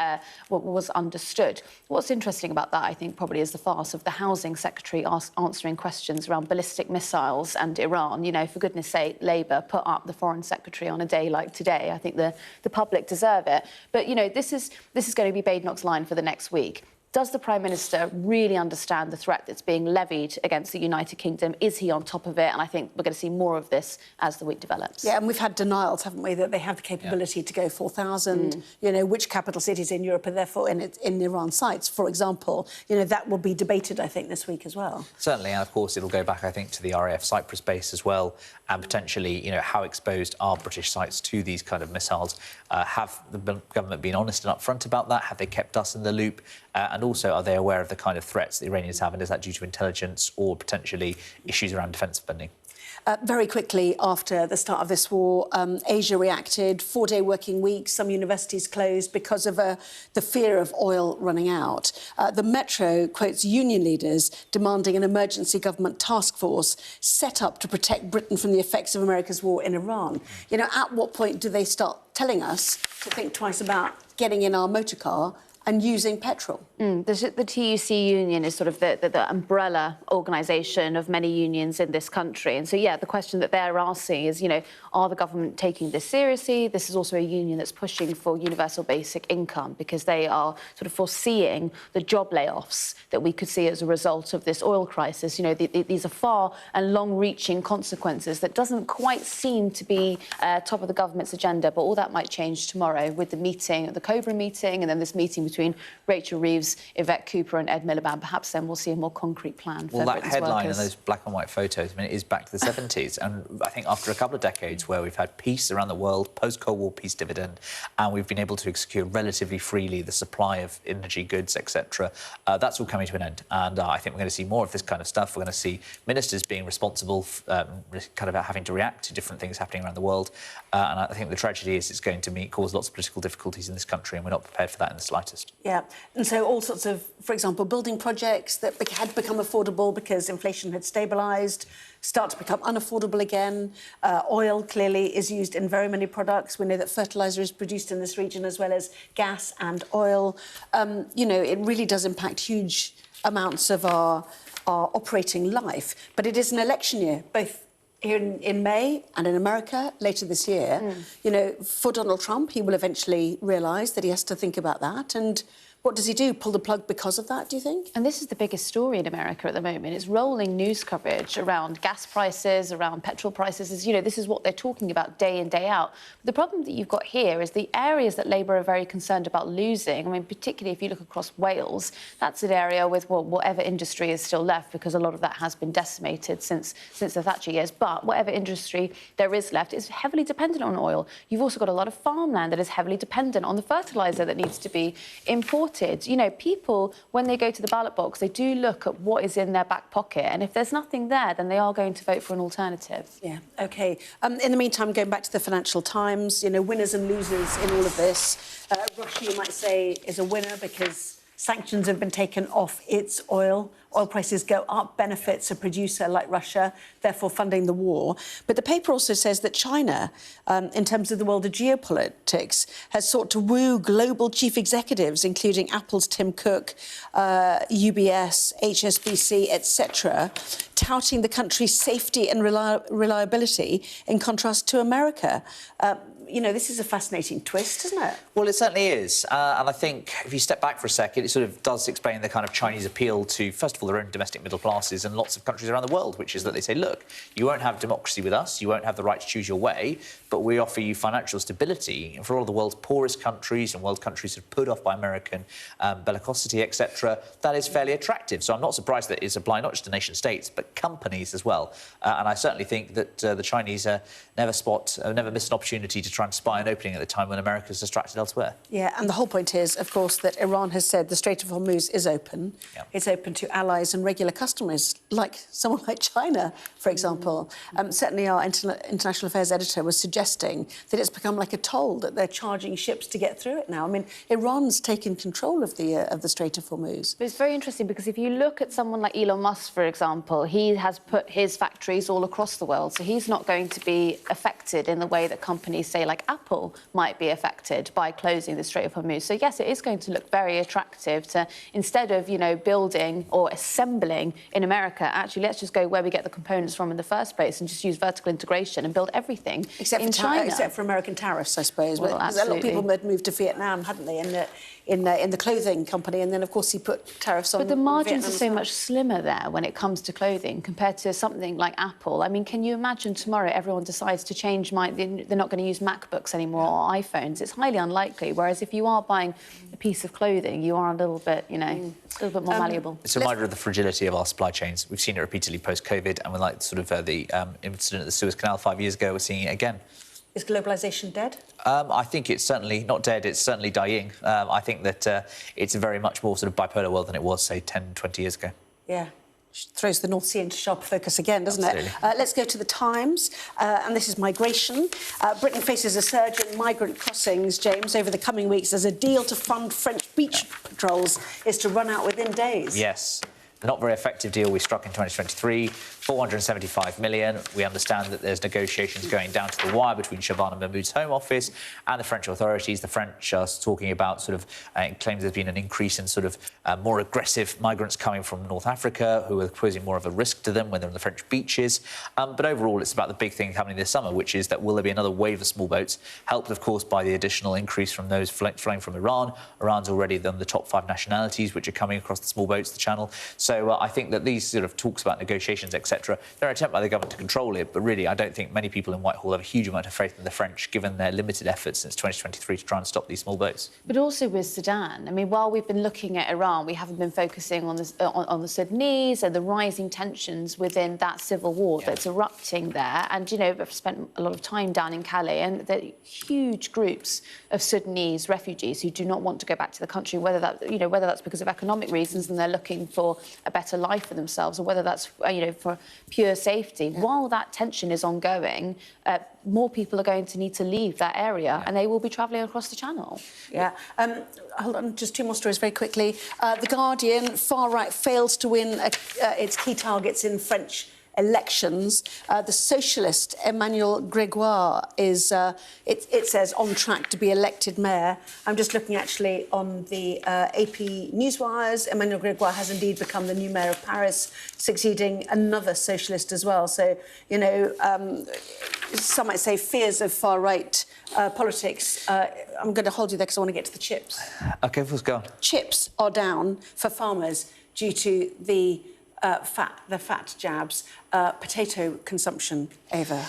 [SPEAKER 4] what was understood. What's interesting about that, I think, probably is the farce of the Housing Secretary answering questions around ballistic missiles and Iran. You know, for goodness sake, Labour put up the Foreign Secretary on a day like today. I think the public deserve it. But, you know, this is going to be Badenoch's line for the next week. Does the Prime Minister really understand the threat that's being levied against the United Kingdom? Is he on top of it? And I think we're going to see more of this as the week develops.
[SPEAKER 1] Yeah, and we've had denials, haven't we, that they have the capability to go 4,000. You know, which capital cities in Europe are therefore in Iran sites, for example. You know, that will be debated, I think, this week as well.
[SPEAKER 5] Certainly, and of course it'll go back, I think, to the RAF Cyprus base as well, and potentially, you know, how exposed are British sites to these kind of missiles? Have the government been honest and upfront about that? Have they kept us in the loop? And also, are they aware of the kind of threats the Iranians have, and is that due to intelligence or potentially issues around defence spending?
[SPEAKER 1] Very quickly after the start of this war, Asia reacted. 4-day working week, some universities closed because of the fear of oil running out. The Metro quotes union leaders demanding an emergency government task force set up to protect Britain from the effects of America's war in Iran. You know, at what point do they start telling us to think twice about getting in our motor car and using petrol?
[SPEAKER 4] The TUC union is sort of the umbrella organisation of many unions in this country. And so, yeah, the question that they're asking is, you know, are the government taking this seriously? This is also a union that's pushing for universal basic income, because they are sort of foreseeing the job layoffs that we could see as a result of this oil crisis. You know, these are far and long-reaching consequences that doesn't quite seem to be top of the government's agenda, but all that might change tomorrow with the meeting, the Cobra meeting, and then this meeting between between Rachel Reeves, Yvette Cooper and Ed Miliband, perhaps then we'll see a more concrete plan for
[SPEAKER 5] Well, that
[SPEAKER 4] Britain's
[SPEAKER 5] headline
[SPEAKER 4] workers.
[SPEAKER 5] and those black and white photos, I mean, it is back to the 70s. And I think after a couple of decades where we've had peace around the world, post-Cold War peace dividend, and we've been able to secure relatively freely the supply of energy goods, etc., that's all coming to an end. And I think we're going to see more of this kind of stuff. We're going to see ministers being responsible, kind of having to react to different things happening around the world. And I think the tragedy is it's going to cause lots of political difficulties in this country, and we're not prepared for that in the slightest.
[SPEAKER 1] Yeah, and so all sorts of, for example, building projects that had become affordable because inflation had stabilised, start to become unaffordable again. Oil, clearly, is used in very many products. We know that fertiliser is produced in this region as well as gas and oil. You know, it really does impact huge amounts of our operating life. But it is an election year, both here in May and in America later this year. You know, for Donald Trump, he will eventually realise that he has to think about that. And what does he do? Pull the plug because of that, do you think?
[SPEAKER 4] And this is the biggest story in America at the moment. It's rolling news coverage around gas prices, around petrol prices. You know, this is what they're talking about day in, day out. But the problem that you've got here is the areas that Labour are very concerned about losing. I mean, particularly if you look across Wales, that's an area with whatever industry is still left, because a lot of that has been decimated since the Thatcher years. But whatever industry there is left is heavily dependent on oil. You've also got a lot of farmland that is heavily dependent on the fertiliser that needs to be imported. You know, people, when they go to the ballot box, they do look at what is in their back pocket, and if there's nothing there, then they are going to vote for an alternative.
[SPEAKER 1] Yeah, OK. In the meantime, going back to the Financial Times, you know, winners and losers in all of this. Russia, you might say, is a winner because sanctions have been taken off its oil. Oil prices go up, benefits a producer like Russia, therefore funding the war. But the paper also says that China, in terms of the world of geopolitics, has sought to woo global chief executives, including Apple's Tim Cook, UBS, HSBC, etc., touting the country's safety and reliability in contrast to America. You know, this is a fascinating twist, isn't it?
[SPEAKER 5] Well, it certainly is. And I think if you step back for a second, it sort of does explain the kind of Chinese appeal to, first of all, their own domestic middle classes and lots of countries around the world, which is that they say, look, you won't have democracy with us, you won't have the right to choose your way, but we offer you financial stability. And for all of the world's poorest countries and world countries that are put off by American bellicosity, etc., that is fairly attractive. So I'm not surprised that it's applied not just to nation states, but companies as well. And I certainly think that the Chinese never miss an opportunity to try and spy an opening at the time when America's distracted elsewhere.
[SPEAKER 1] Yeah, and the whole point is, of course, that Iran has said the Strait of Hormuz is open. Yeah. It's open to allies and regular customers, like someone like China, for example. Certainly our international affairs editor was suggesting that it's become like a toll, that they're charging ships to get through it now. I mean, Iran's taken control of the Strait of Hormuz.
[SPEAKER 4] But it's very interesting because if you look at someone like Elon Musk, for example, he has put his factories all across the world, so he's not going to be affected in the way that companies, say, like Apple, might be affected by closing the Strait of Hormuz. So, yes, it is going to look very attractive to, instead of, you know, building or assembling in America, actually, let's just go where we get the components from in the first place and just use vertical integration and build everything in China.
[SPEAKER 1] Except for American tariffs, I suppose.
[SPEAKER 4] Well,
[SPEAKER 1] a lot of people had moved to Vietnam, hadn't they, in the clothing company, and then, of course, he put tariffs on.
[SPEAKER 4] But the margins
[SPEAKER 1] Vietnam
[SPEAKER 4] are so much slimmer there when it comes to clothing compared to something like Apple. I mean, can you imagine tomorrow everyone decides to change, they're not going to use MacBooks anymore or iPhones? It's highly unlikely, whereas if you are buying a piece of clothing, you are a little bit, you know, a little bit more malleable.
[SPEAKER 5] It's a reminder of the fragility of our supply chains. We've seen it repeatedly post-COVID, and we're like sort of the incident at the Suez Canal 5 years ago, we're seeing it again.
[SPEAKER 1] Is globalisation dead?
[SPEAKER 5] I think it's certainly not dead, it's certainly dying. I think that it's a very much more sort of bipolar world than it was, say, 10, 20 years ago.
[SPEAKER 1] Yeah. Throws the North Sea into sharp focus again, doesn't
[SPEAKER 5] Absolutely.
[SPEAKER 1] it? Let's go to the Times, and this is migration. Britain faces a surge in migrant crossings, James, over the coming weeks as a deal to fund French beach patrols is to run out within days.
[SPEAKER 5] Yes. Not very effective deal we struck in 2023, 475 million. We understand that there's negotiations going down to the wire between Shabana Mahmoud's Home Office and the French authorities. The French are talking about sort of claims there's been an increase in sort of more aggressive migrants coming from North Africa who are posing more of a risk to them when they're on the French beaches. But overall, it's about the big thing happening this summer, which is that will there be another wave of small boats, helped, of course, by the additional increase from those flying from Iran. Iran's already on the top 5 nationalities which are coming across the small boats, the channel. So I think that these sort of talks about negotiations, etc., they're an attempt by the government to control it, but really I don't think many people in Whitehall have a huge amount of faith in the French, given their limited efforts since 2023 to try and stop these small boats.
[SPEAKER 4] But also with Sudan, I mean, while we've been looking at Iran, we haven't been focusing on the Sudanese and the rising tensions within that civil war that's erupting there. And, you know, I've spent a lot of time down in Calais, and there are huge groups of Sudanese refugees who do not want to go back to the country, whether that's because of economic reasons and they're looking for a better life for themselves, or whether that's, for pure safety. While that tension is ongoing, more people are going to need to leave that area, and they will be travelling across the Channel.
[SPEAKER 1] Yeah. Hold on, just two more stories very quickly. The Guardian, far right fails to win its key targets in French elections. The socialist Emmanuel Grégoire is, it says, on track to be elected mayor. I'm just looking actually on the AP Newswires. Emmanuel Grégoire has indeed become the new mayor of Paris, succeeding another socialist as well. So, some might say fears of far-right politics. I'm going to hold you there because I want to get to the chips.
[SPEAKER 5] OK, let's go on.
[SPEAKER 1] Chips are down for farmers due to the fat jabs. Potato consumption, Ava.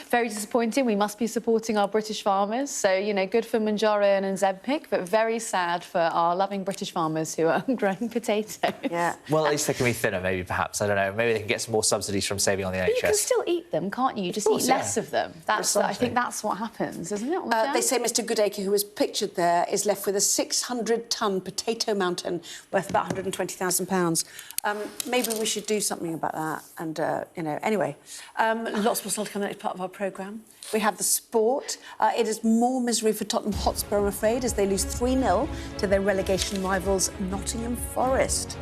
[SPEAKER 4] Very disappointing. We must be supporting our British farmers. So, good for Manjaro and Ozempic, but very sad for our loving British farmers who are growing potatoes.
[SPEAKER 1] Yeah.
[SPEAKER 5] Well, at least they can be thinner, maybe, perhaps. I don't know. Maybe they can get some more subsidies from saving on the NHS.
[SPEAKER 4] But you can still eat them, can't you? Just eat less of them. I think that's what happens, isn't it?
[SPEAKER 1] They say Mr Goodacre, who was pictured there, is left with a 600-ton potato mountain worth about £120,000. Maybe we should do something about that. And, anyway, lots more still to come in as part of our programme. We have the sport. It is more misery for Tottenham Hotspur, I'm afraid, as they lose 3-0 to their relegation rivals, Nottingham Forest.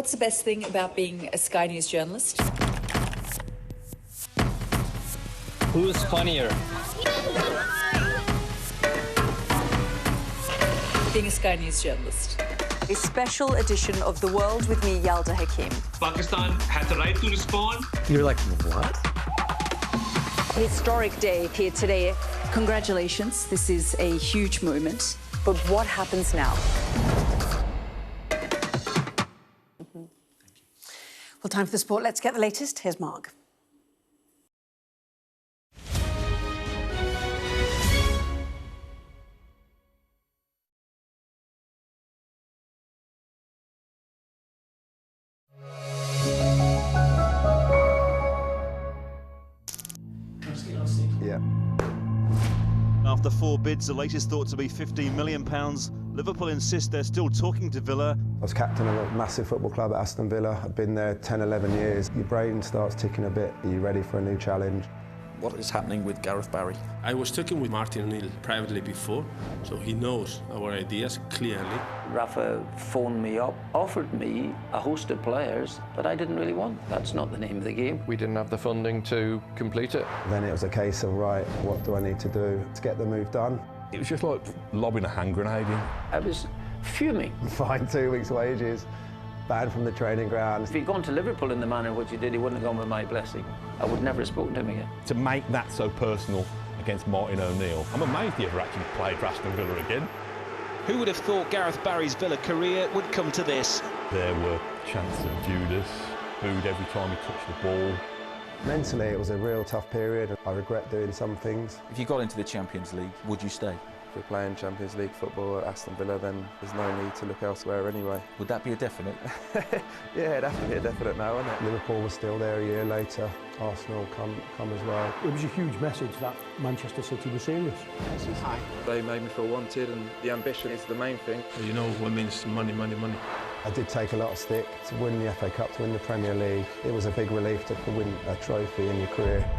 [SPEAKER 21] What's the best thing about being a Sky News journalist?
[SPEAKER 22] Who's funnier?
[SPEAKER 21] Being a Sky News journalist.
[SPEAKER 23] A special edition of The World with me, Yalda Hakim.
[SPEAKER 22] Pakistan had the right to respond.
[SPEAKER 20] You're like, what?
[SPEAKER 23] Historic day here today.
[SPEAKER 21] Congratulations, this is a huge moment.
[SPEAKER 23] But what happens now?
[SPEAKER 1] Well, time for the sport. Let's get the latest. Here's Mark.
[SPEAKER 24] Yeah.
[SPEAKER 25] After 4 bids, the latest thought to be £15 million, Liverpool insist they're still talking to Villa.
[SPEAKER 24] I was captain of a massive football club at Aston Villa. I've been there 10, 11 years. Your brain starts ticking a bit. Are you ready for a new challenge?
[SPEAKER 26] What is happening with Gareth Barry? I was talking with Martin O'Neill privately before, so he knows our ideas clearly.
[SPEAKER 27] Rafa phoned me up, offered me a host of players that I didn't really want. That's not the name of the game.
[SPEAKER 24] We didn't have the funding to complete it. Then it was a case of, right, what do I need to do to get the move done?
[SPEAKER 28] It was just like lobbing a hand grenade in.
[SPEAKER 27] I was fuming.
[SPEAKER 24] Fined 2 weeks' wages, banned from the training ground.
[SPEAKER 27] If he'd gone to Liverpool in the manner in which he did, he wouldn't have gone with my blessing. I would never have spoken to him again.
[SPEAKER 28] To make that so personal against Martin O'Neill, I'm amazed he ever actually played for Aston Villa again.
[SPEAKER 25] Who would have thought Gareth Barry's Villa career would come to this?
[SPEAKER 28] There were chants of Judas, booed every time he touched the ball.
[SPEAKER 24] Mentally, it was a real tough period. I regret doing some things.
[SPEAKER 26] If you got into the Champions League, would you stay?
[SPEAKER 24] If we're playing Champions League football at Aston Villa, then there's no need to look elsewhere anyway.
[SPEAKER 26] Would that be a definite?
[SPEAKER 24] Yeah, it'd have to be a definite now, wouldn't it? Liverpool was still there a year later. Arsenal come as well.
[SPEAKER 29] It was a huge message that Manchester City was serious.
[SPEAKER 24] They made me feel wanted, and the ambition is the main thing.
[SPEAKER 26] You know what means money, money, money.
[SPEAKER 24] I did take a lot of stick to win the FA Cup, to win the Premier League. It was a big relief to win a trophy in your career.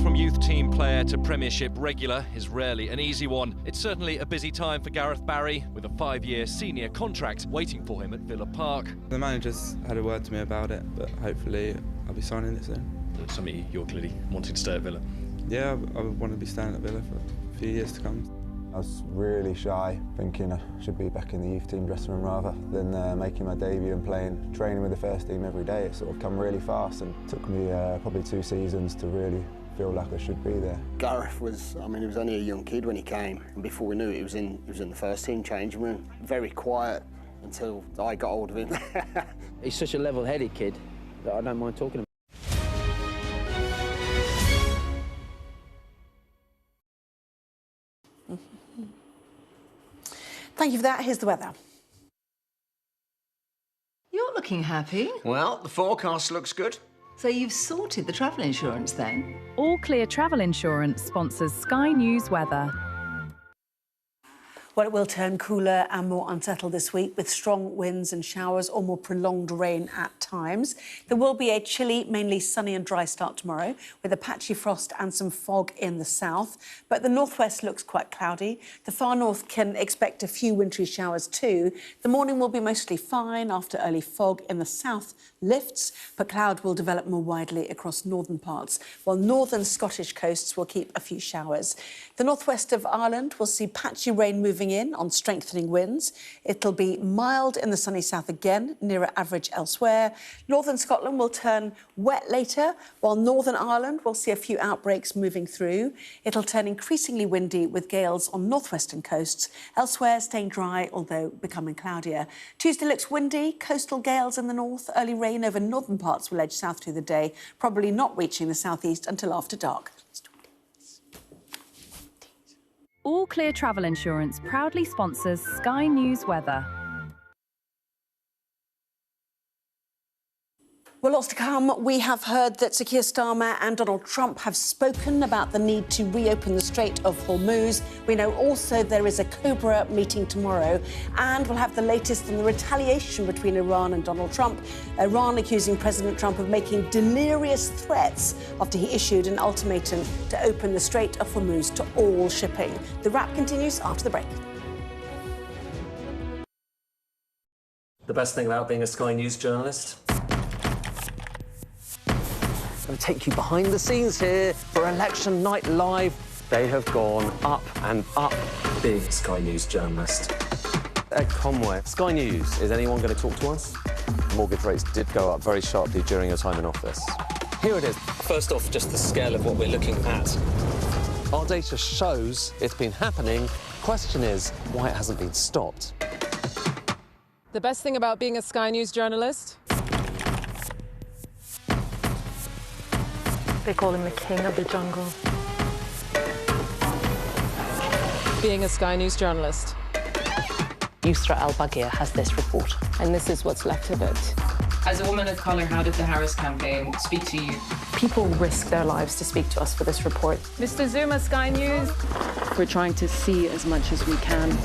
[SPEAKER 25] From youth team player to Premiership regular is rarely an easy one. It's certainly a busy time for Gareth Barry, with a 5-year senior contract waiting for him at Villa Park.
[SPEAKER 24] The manager's had a word to me about it, but hopefully I'll be signing it soon.
[SPEAKER 25] It's something you're clearly wanting to stay at Villa.
[SPEAKER 24] Yeah, I want to be staying at Villa for a few years to come. I was really shy, thinking I should be back in the youth team dressing room rather than making my debut and training with the first team every day. It sort of come really fast, and it took me probably 2 seasons to really feel like I should be there.
[SPEAKER 30] Gareth was, I mean, he was only a young kid when he came, and before we knew it, he was in the first team changing room. Very quiet until I got hold of him.
[SPEAKER 27] He's such a level-headed kid that I don't mind talking about.
[SPEAKER 1] Thank you for that. Here's the weather.
[SPEAKER 31] You're looking happy.
[SPEAKER 32] Well, the forecast looks good.
[SPEAKER 31] So you've sorted the travel insurance then?
[SPEAKER 33] All Clear Travel Insurance sponsors Sky News weather.
[SPEAKER 1] Well, it will turn cooler and more unsettled this week, with strong winds and showers or more prolonged rain at times. There will be a chilly, mainly sunny and dry start tomorrow, with a patchy frost and some fog in the south. But the northwest looks quite cloudy. The far north can expect a few wintry showers too. The morning will be mostly fine after early fog in the south lifts, but cloud will develop more widely across northern parts, while northern Scottish coasts will keep a few showers. The northwest of Ireland will see patchy rain moving in on strengthening winds. It'll be mild in the sunny south again, nearer average elsewhere. Northern Scotland will turn wet later, while Northern Ireland will see a few outbreaks moving through. It'll turn increasingly windy with gales on northwestern coasts. Elsewhere, staying dry, although becoming cloudier. Tuesday looks windy, coastal gales in the north. Early rain over northern parts will edge south through the day, probably not reaching the southeast until after dark.
[SPEAKER 33] All Clear Travel Insurance proudly sponsors Sky News weather.
[SPEAKER 1] Well, lots to come. We have heard that Sir Keir Starmer and Donald Trump have spoken about the need to reopen the Strait of Hormuz. We know also there is a Cobra meeting tomorrow, and we'll have the latest on the retaliation between Iran and Donald Trump. Iran accusing President Trump of making delirious threats after he issued an ultimatum to open the Strait of Hormuz to all shipping. The wrap continues after the break.
[SPEAKER 20] The best thing about being a Sky News journalist? I'm going to take you behind the scenes here for Election Night Live. They have gone up and up. Big Sky News journalist. Ed Conway. Sky News, is anyone going to talk to us?
[SPEAKER 3] Mortgage rates did go up very sharply during your time in office.
[SPEAKER 20] Here it is. First off, just the scale of what we're looking at. Our data shows it's been happening. Question is, why it hasn't been stopped.
[SPEAKER 6] The best thing about being a Sky News journalist?
[SPEAKER 7] They call him the king of the jungle.
[SPEAKER 6] Being a Sky News journalist.
[SPEAKER 8] Yusra Al-Baghir has this report.
[SPEAKER 6] And this is what's left of it.
[SPEAKER 9] As a woman of colour, how did the Harris campaign speak to you?
[SPEAKER 7] People risk their lives to speak to us for this report.
[SPEAKER 6] Mr. Zuma, Sky News.
[SPEAKER 8] We're trying to see as much as we can.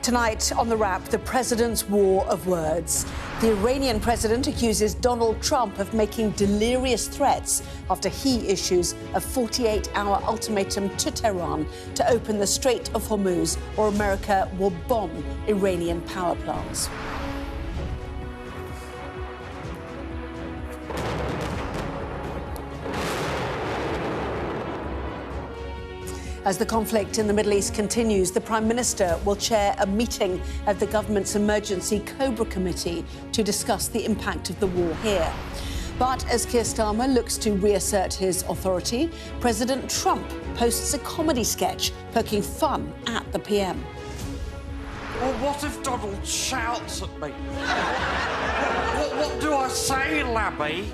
[SPEAKER 1] Tonight on The Wrap, the president's war of words. The Iranian president accuses Donald Trump of making delirious threats after he issues a 48-hour ultimatum to Tehran to open the Strait of Hormuz, or America will bomb Iranian power plants. As the conflict in the Middle East continues, the Prime Minister will chair a meeting of the government's emergency Cobra Committee to discuss the impact of the war here. But as Keir Starmer looks to reassert his authority, President Trump posts a comedy sketch poking fun at the PM.
[SPEAKER 2] Well, what if Donald shouts at me? What do I say, Labby?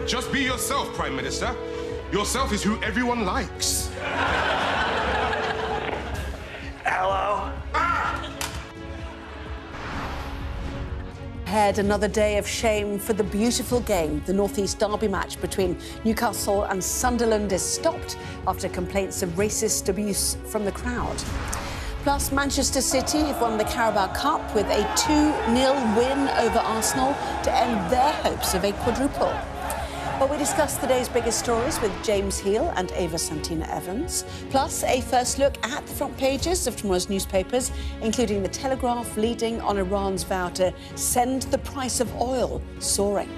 [SPEAKER 4] Just be yourself, Prime Minister. Yourself is who everyone likes.
[SPEAKER 2] Hello?
[SPEAKER 1] Ahead, another day of shame for the beautiful game. The North East Derby match between Newcastle and Sunderland is stopped after complaints of racist abuse from the crowd. Plus, Manchester City have won the Carabao Cup with a 2-0 win over Arsenal to end their hopes of a quadruple. Well, we discuss the day's biggest stories with James Heal and Ava Santina Evans, plus a first look at the front pages of tomorrow's newspapers, including The Telegraph leading on Iran's vow to send the price of oil soaring.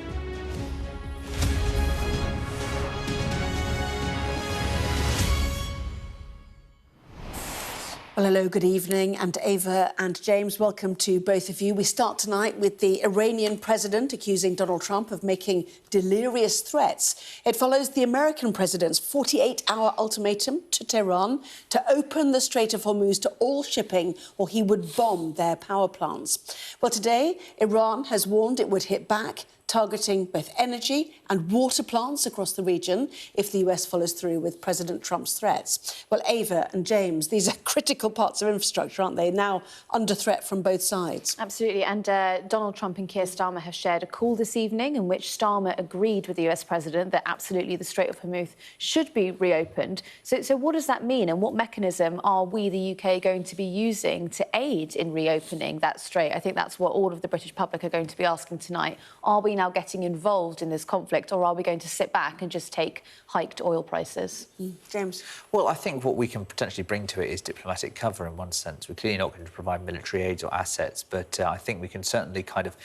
[SPEAKER 1] Well, hello, good evening, and Ava and James, welcome to both of you. We start tonight with the Iranian president accusing Donald Trump of making delirious threats. It follows the American president's 48-hour ultimatum to Tehran to open the Strait of Hormuz to all shipping or he would bomb their power plants. Well, today, Iran has warned it would hit back, targeting both energy and water plants across the region if the US follows through with President Trump's threats. Well, Ava and James, these are critical parts of infrastructure, aren't they, now under threat from both sides?
[SPEAKER 7] Absolutely, and Donald Trump and Keir Starmer have shared a call this evening in which Starmer agreed with the US President that absolutely the Strait of Hormuz should be reopened. So what does that mean, and what mechanism are we, the UK, going to be using to aid in reopening that strait? I think that's what all of the British public are going to be asking tonight. Are we now getting involved in this conflict, or are we going to sit back and just take hiked oil prices?
[SPEAKER 1] James?
[SPEAKER 5] Well, I think what we can potentially bring to it is diplomatic cover in one sense. We're clearly not going to provide military aids or assets, but I think we can certainly kind of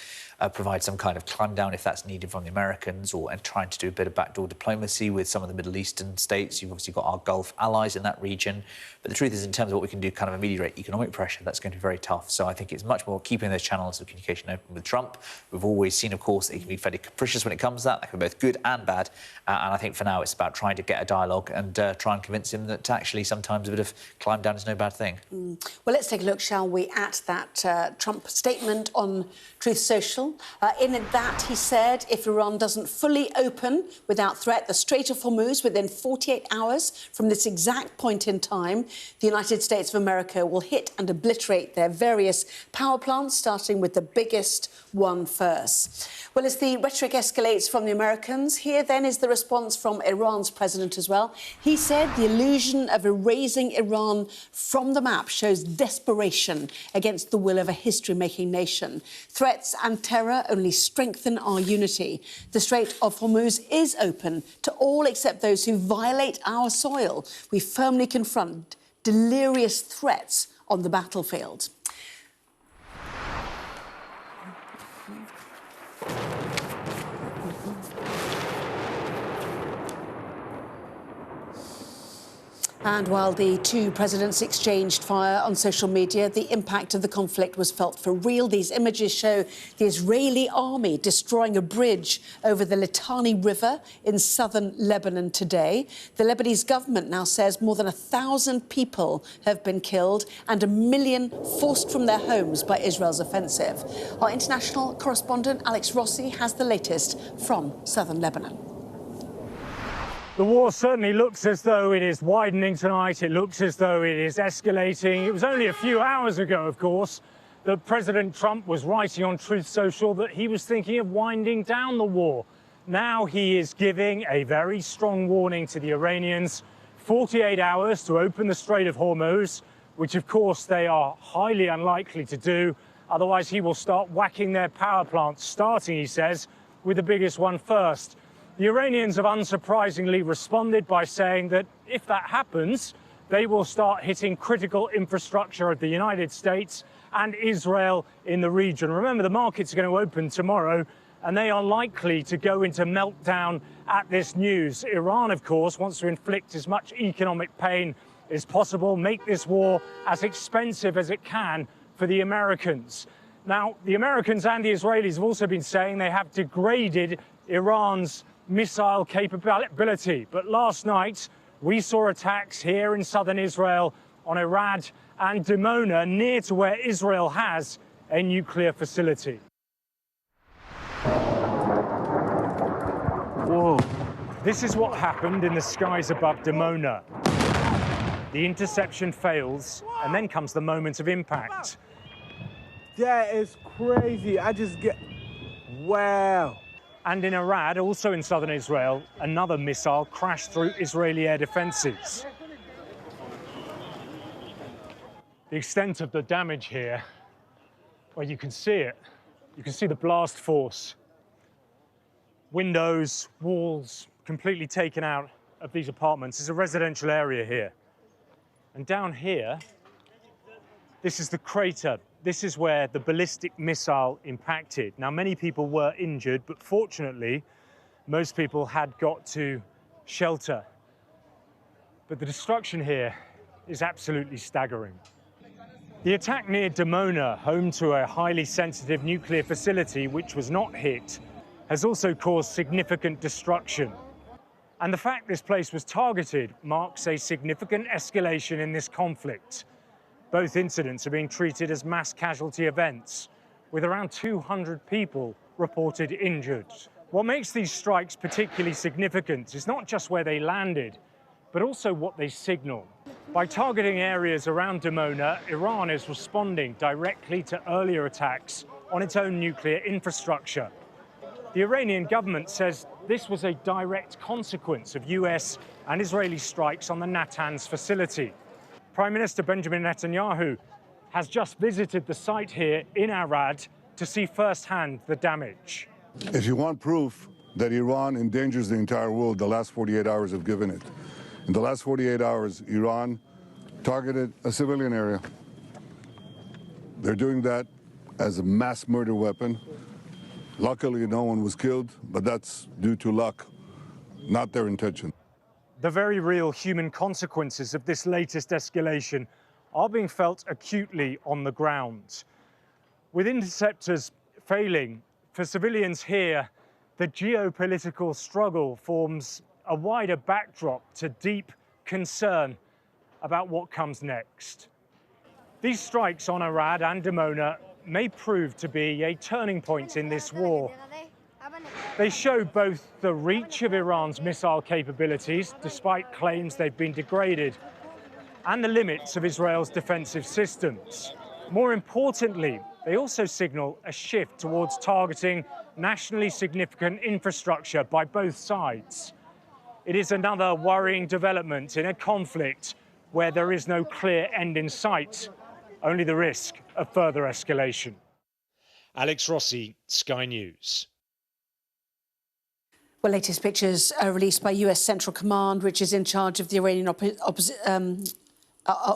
[SPEAKER 5] provide some kind of climb down if that's needed from the Americans, and trying to do a bit of backdoor diplomacy with some of the Middle Eastern states. You've obviously got our Gulf allies in that region. But the truth is, in terms of what we can do, kind of ameliorate economic pressure, that's going to be very tough. So I think it's much more keeping those channels of communication open with Trump. We've always seen, of course, that he can be fairly capricious when it comes to that. That can be both good and bad. And I think for now it's about trying to get a dialogue and try and convince him that actually sometimes a bit of climb down is no bad thing.
[SPEAKER 1] Well, let's take a look, shall we, at that Trump statement on Truth Social. In that, he said, if Iran doesn't fully open without threat the Strait of Hormuz within 48 hours from this exact point in time, the United States of America will hit and obliterate their various power plants, starting with the biggest one first. Well, as the rhetoric escalates from the Americans, here then is the response from Iran's president as well. He said the illusion of erasing Iran from the map shows desperation against the will of a history-making nation. Threats and terror only strengthen our unity. The Strait of Hormuz is open to all except those who violate our soil. We firmly confront delirious threats on the battlefield. And while the two presidents exchanged fire on social media, the impact of the conflict was felt for real. These images show the Israeli army destroying a bridge over the Litani River in southern Lebanon today. The Lebanese government now says more than 1,000 people have been killed and 1 million forced from their homes by Israel's offensive. Our international correspondent Alex Rossi has the latest from southern Lebanon.
[SPEAKER 29] The war certainly looks as though it is widening tonight. It looks as though it is escalating. It was only a few hours ago, of course, that President Trump was writing on Truth Social that he was thinking of winding down the war. Now he is giving a very strong warning to the Iranians, 48 hours to open the Strait of Hormuz, which, of course, they are highly unlikely to do. Otherwise, he will start whacking their power plants, starting, he says, with the biggest one first. The Iranians have unsurprisingly responded by saying that if that happens, they will start hitting critical infrastructure of the United States and Israel in the region. Remember, the markets are going to open tomorrow, and they are likely to go into meltdown at this news. Iran, of course, wants to inflict as much economic pain as possible, make this war as expensive as it can for the Americans. Now, the Americans and the Israelis have also been saying they have degraded Iran's missile capability. But last night, we saw attacks here in southern Israel on Arad and Dimona, near to where Israel has a nuclear facility. Whoa. This is what happened in the skies above Dimona. The interception fails, and then comes the moment of impact.
[SPEAKER 10] That is crazy. I just get... Wow.
[SPEAKER 29] And in Arad, also in southern Israel, another missile crashed through Israeli air defences. The extent of the damage here, well, you can see it. You can see the blast force. Windows, walls, completely taken out of these apartments. It's a residential area here. And down here, this is the crater. This is where the ballistic missile impacted. Now, many people were injured, but fortunately, most people had got to shelter. But the destruction here is absolutely staggering. The attack near Dimona, home to a highly sensitive nuclear facility which was not hit, has also caused significant destruction. And the fact this place was targeted marks a significant escalation in this conflict. Both incidents are being treated as mass casualty events, with around 200 people reported injured. What makes these strikes particularly significant is not just where they landed, but also what they signal. By targeting areas around Dimona, Iran is responding directly to earlier attacks on its own nuclear infrastructure. The Iranian government says this was a direct consequence of US and Israeli strikes on the Natanz facility. Prime Minister Benjamin Netanyahu has just visited the site here in Arad to see firsthand the damage.
[SPEAKER 11] If you want proof that Iran endangers the entire world, the last 48 hours have given it. In the last 48 hours, Iran targeted a civilian area. They're doing that as a mass murder weapon. Luckily, no one was killed, but that's due to luck, not their intention.
[SPEAKER 29] The very real human consequences of this latest escalation are being felt acutely on the ground. With interceptors failing, for civilians here, the geopolitical struggle forms a wider backdrop to deep concern about what comes next. These strikes on Arad and Dimona may prove to be a turning point in this war. They show both the reach of Iran's missile capabilities, despite claims they've been degraded, and the limits of Israel's defensive systems. More importantly, they also signal a shift towards targeting nationally significant infrastructure by both sides. It is another worrying development in a conflict where there is no clear end in sight, only the risk of further escalation. Alex Rossi, Sky News.
[SPEAKER 1] Well, latest pictures are released by US Central Command, which is in charge of the Iranian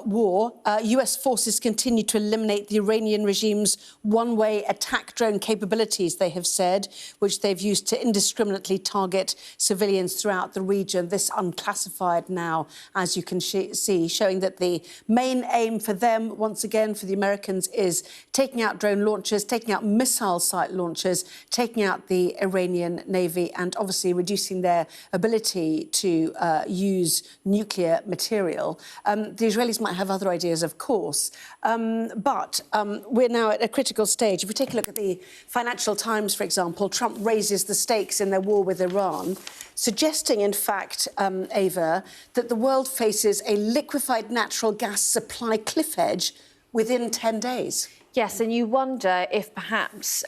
[SPEAKER 1] war. US forces continue to eliminate the Iranian regime's one-way attack drone capabilities, they have said, which they've used to indiscriminately target civilians throughout the region. This unclassified now, as you can see, showing that the main aim for them, once again, for the Americans, is taking out drone launchers, taking out missile site launchers, taking out the Iranian Navy, and obviously reducing their ability to use nuclear material. The Israelis might have other ideas, of course, but we're now at a critical stage. If we take a look at the Financial Times, for example, Trump raises the stakes in their war with Iran, suggesting, in fact, Ava, that the world faces a liquefied natural gas supply cliff edge within 10 days.
[SPEAKER 7] Yes, and you wonder if perhaps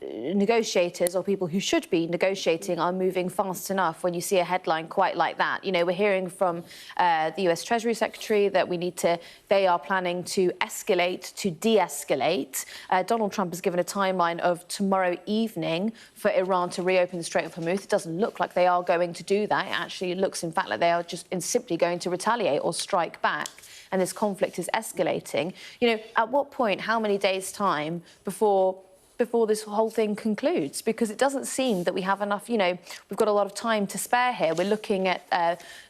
[SPEAKER 7] negotiators or people who should be negotiating are moving fast enough when you see a headline quite like that. You know, we're hearing from the US Treasury Secretary that they are planning to escalate to de-escalate. Donald Trump has given a timeline of tomorrow evening for Iran to reopen the Strait of Hormuz. It doesn't look like they are going to do that. It actually looks, in fact, like they are just simply going to retaliate or strike back. And this conflict is escalating. You know, at what point, how many days' time before before this whole thing concludes? Because it doesn't seem that we have enough, we've got a lot of time to spare here. We're looking at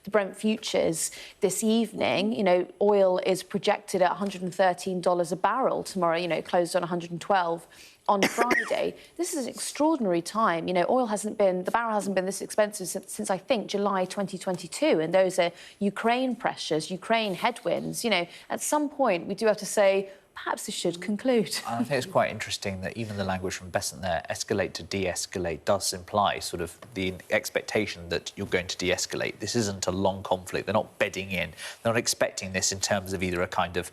[SPEAKER 7] the Brent futures this evening. Oil is projected at $113 a barrel tomorrow, closed on 112 on Friday. This is an extraordinary time. The barrel hasn't been this expensive since I think July 2022, and those are Ukraine pressures, Ukraine headwinds. At some point we do have to say, perhaps this should conclude.
[SPEAKER 5] I think it's quite interesting that even the language from Besant there, escalate to de-escalate, does imply sort of the expectation that you're going to de-escalate. This isn't a long conflict. They're not bedding in. They're not expecting this in terms of either a kind of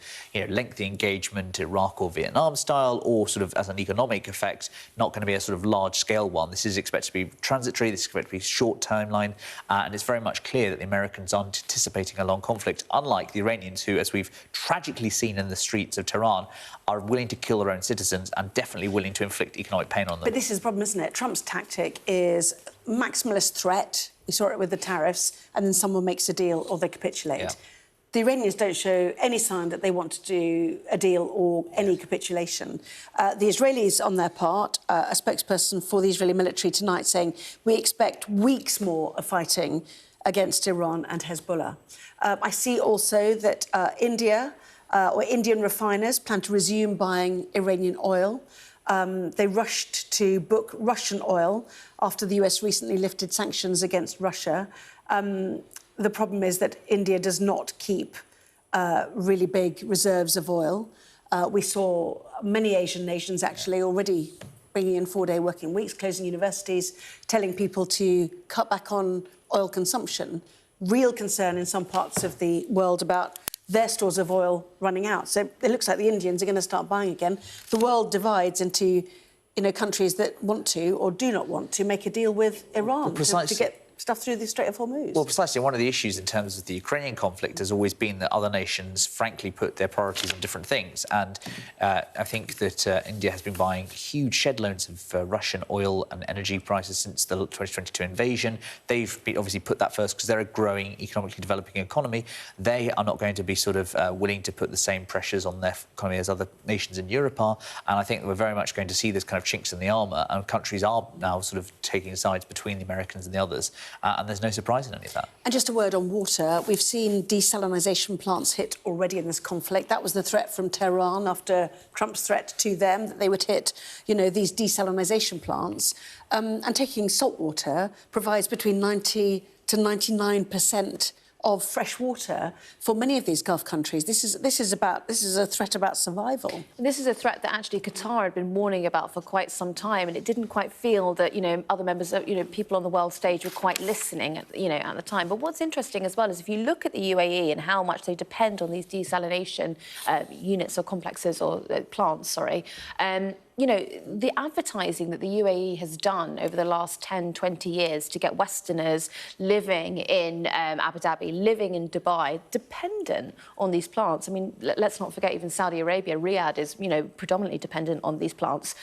[SPEAKER 5] lengthy engagement, Iraq or Vietnam style, or sort of as an economic effect, not going to be a sort of large-scale one. This is expected to be transitory. This is expected to be short timeline, and it's very much clear that the Americans aren't anticipating a long conflict, unlike the Iranians, who, as we've tragically seen in the streets of Tehran, are willing to kill their own citizens and definitely willing to inflict economic pain on them.
[SPEAKER 1] But this is the problem, isn't it? Trump's tactic is maximalist threat. We saw it with the tariffs, and then someone makes a deal or they capitulate.
[SPEAKER 5] Yeah.
[SPEAKER 1] The Iranians don't show any sign that they want to do a deal or any capitulation. The Israelis, on their part, a spokesperson for the Israeli military tonight saying, we expect weeks more of fighting against Iran and Hezbollah. I see also that India or Indian refiners plan to resume buying Iranian oil. They rushed to book Russian oil after the US recently lifted sanctions against Russia. The problem is that India does not keep really big reserves of oil. We saw many Asian nations actually already bringing in 4-day working weeks, closing universities, telling people to cut back on oil consumption. Real concern in some parts of the world about their stores of oil running out. So it looks like the Indians are going to start buying again. The world divides into, countries that want to or do not want to make a deal with Iran to get stuff through the Strait of Hormuz.
[SPEAKER 5] Well, precisely. One of the issues in terms of the Ukrainian conflict has always been that other nations, frankly, put their priorities on different things. And I think that India has been buying huge shed loads of Russian oil and energy prices since the 2022 invasion. They've obviously put that first because they're a growing, economically developing economy. They are not going to be sort of willing to put the same pressures on their economy as other nations in Europe are. And I think that we're very much going to see this kind of chinks in the armour, and countries are now sort of taking sides between the Americans and the others. And there's no surprise in any of that.
[SPEAKER 1] And just a word on water. We've seen desalination plants hit already in this conflict. That was the threat from Tehran after Trump's threat to them that they would hit, these desalination plants. And taking salt water provides between 90 to 99% of fresh water for many of these Gulf countries. This is a threat about survival.
[SPEAKER 7] This is a threat that actually Qatar had been warning about for quite some time, and it didn't quite feel that other members of people on the world stage were quite listening at the time. But what's interesting as well is if you look at the UAE and how much they depend on these desalination units or complexes or plants, sorry. The advertising that the UAE has done over the last 10, 20 years to get Westerners living in Abu Dhabi, living in Dubai, dependent on these plants. I mean, let's not forget even Saudi Arabia, Riyadh is, predominantly dependent on these plants.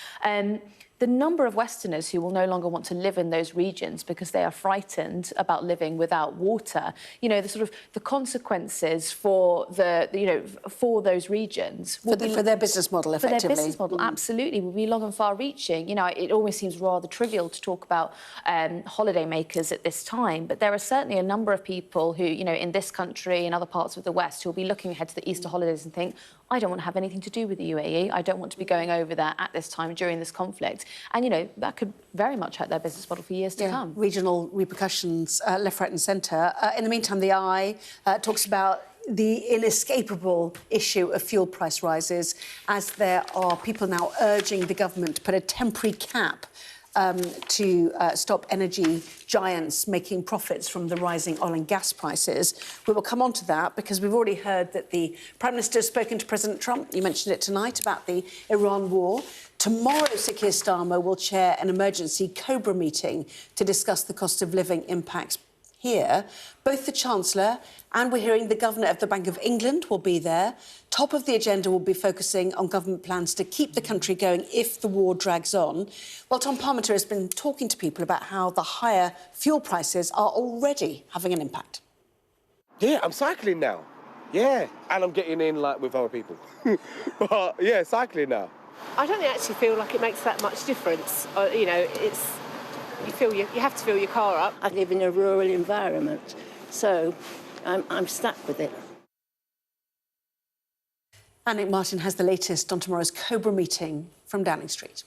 [SPEAKER 7] The number of Westerners who will no longer want to live in those regions because they are frightened about living without water, the consequences for for those regions
[SPEAKER 1] for their business model, effectively.
[SPEAKER 7] For their business model, absolutely, will be long and far-reaching. It always seems rather trivial to talk about holidaymakers at this time, but there are certainly a number of people who, in this country and other parts of the West, who will be looking ahead to the Easter holidays and think, I don't want to have anything to do with the UAE. I don't want to be going over there at this time during this conflict. And, that could very much hurt their business model for years to come.
[SPEAKER 1] Regional repercussions, left, right and centre. In the meantime, the Eye talks about the inescapable issue of fuel price rises, as there are people now urging the government to put a temporary cap to stop energy giants making profits from the rising oil and gas prices. We will come on to that because we've already heard that the Prime Minister has spoken to President Trump, you mentioned it tonight, about the Iran war. Tomorrow, Sir Keir Starmer will chair an emergency COBRA meeting to discuss the cost of living impacts here. Both the Chancellor and we're hearing the Governor of the Bank of England will be there. Top of the agenda will be focusing on government plans to keep the country going if the war drags on. Well, Tom Parmenter has been talking to people about how the higher fuel prices are already having an impact.
[SPEAKER 12] Yeah, I'm cycling now. Yeah, and I'm getting in, with other people. But, yeah, cycling now. I don't actually feel like it makes that much difference. You know, you have to fill your car up.
[SPEAKER 13] I live in a rural environment, so I'm stuck with it.
[SPEAKER 1] And Nick Martin has the latest on tomorrow's Cobra meeting from Downing Street.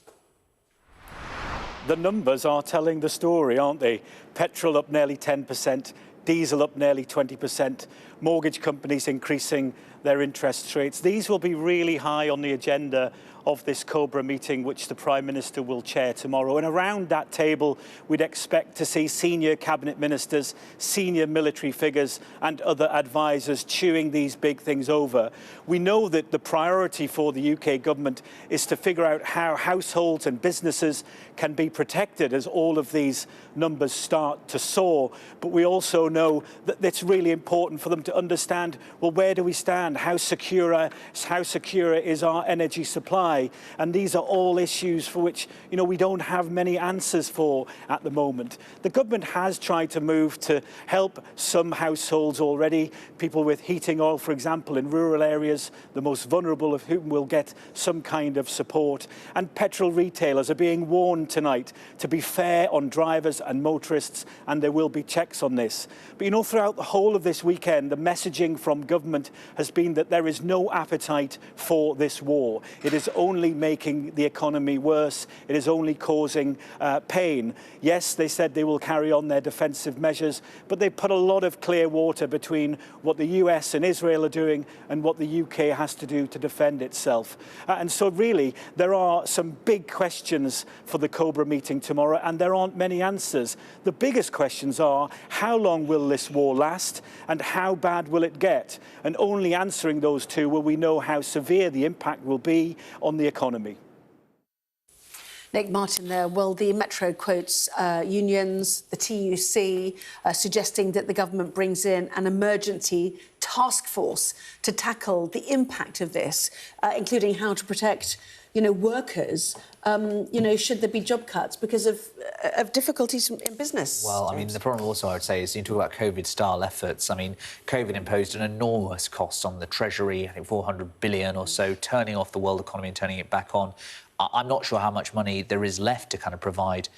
[SPEAKER 14] The numbers are telling the story, aren't they? Petrol up nearly 10%, diesel up nearly 20%, mortgage companies increasing their interest rates. These will be really high on the agenda of this Cobra meeting, which the Prime Minister will chair tomorrow. And around that table, we'd expect to see senior cabinet ministers, senior military figures and other advisers chewing these big things over. We know that the priority for the UK government is to figure out how households and businesses can be protected as all of these numbers start to soar. But we also know that it's really important for them to understand, well, where do we stand? How secure is our energy supply? And these are all issues for which, you know, we don't have many answers for at the moment. The government has tried to move to help some households already. People with heating oil, for example, in rural areas, the most vulnerable of whom will get some kind of support. And petrol retailers are being warned tonight to be fair on drivers and motorists, and there will be checks on this. But, you know, throughout the whole of this weekend, the messaging from government has been that there is no appetite for this war. It is only making the economy worse. It is only causing pain. Yes, they said they will carry on their defensive measures, but they put a lot of clear water between what the US and Israel are doing and what the UK has to do to defend itself. And so really, there are some big questions for the Cobra meeting tomorrow, and there aren't many answers. The biggest questions are, how long will this war last, and how bad will it get? And only answering those two will we know how severe the impact will be on the economy.
[SPEAKER 1] Nick Martin there. Well, the Metro quotes unions, the TUC, suggesting that the government brings in an emergency task force to tackle the impact of this, including how to protect, you know, workers, you know, should there be job cuts because of difficulties in business.
[SPEAKER 5] Well, I mean, the problem also, I would say, is you talk about COVID-style efforts. I mean, COVID imposed an enormous cost on the Treasury, I think 400 billion or so, turning off the world economy and turning it back on. I'm not sure how much money there is left to kind of provide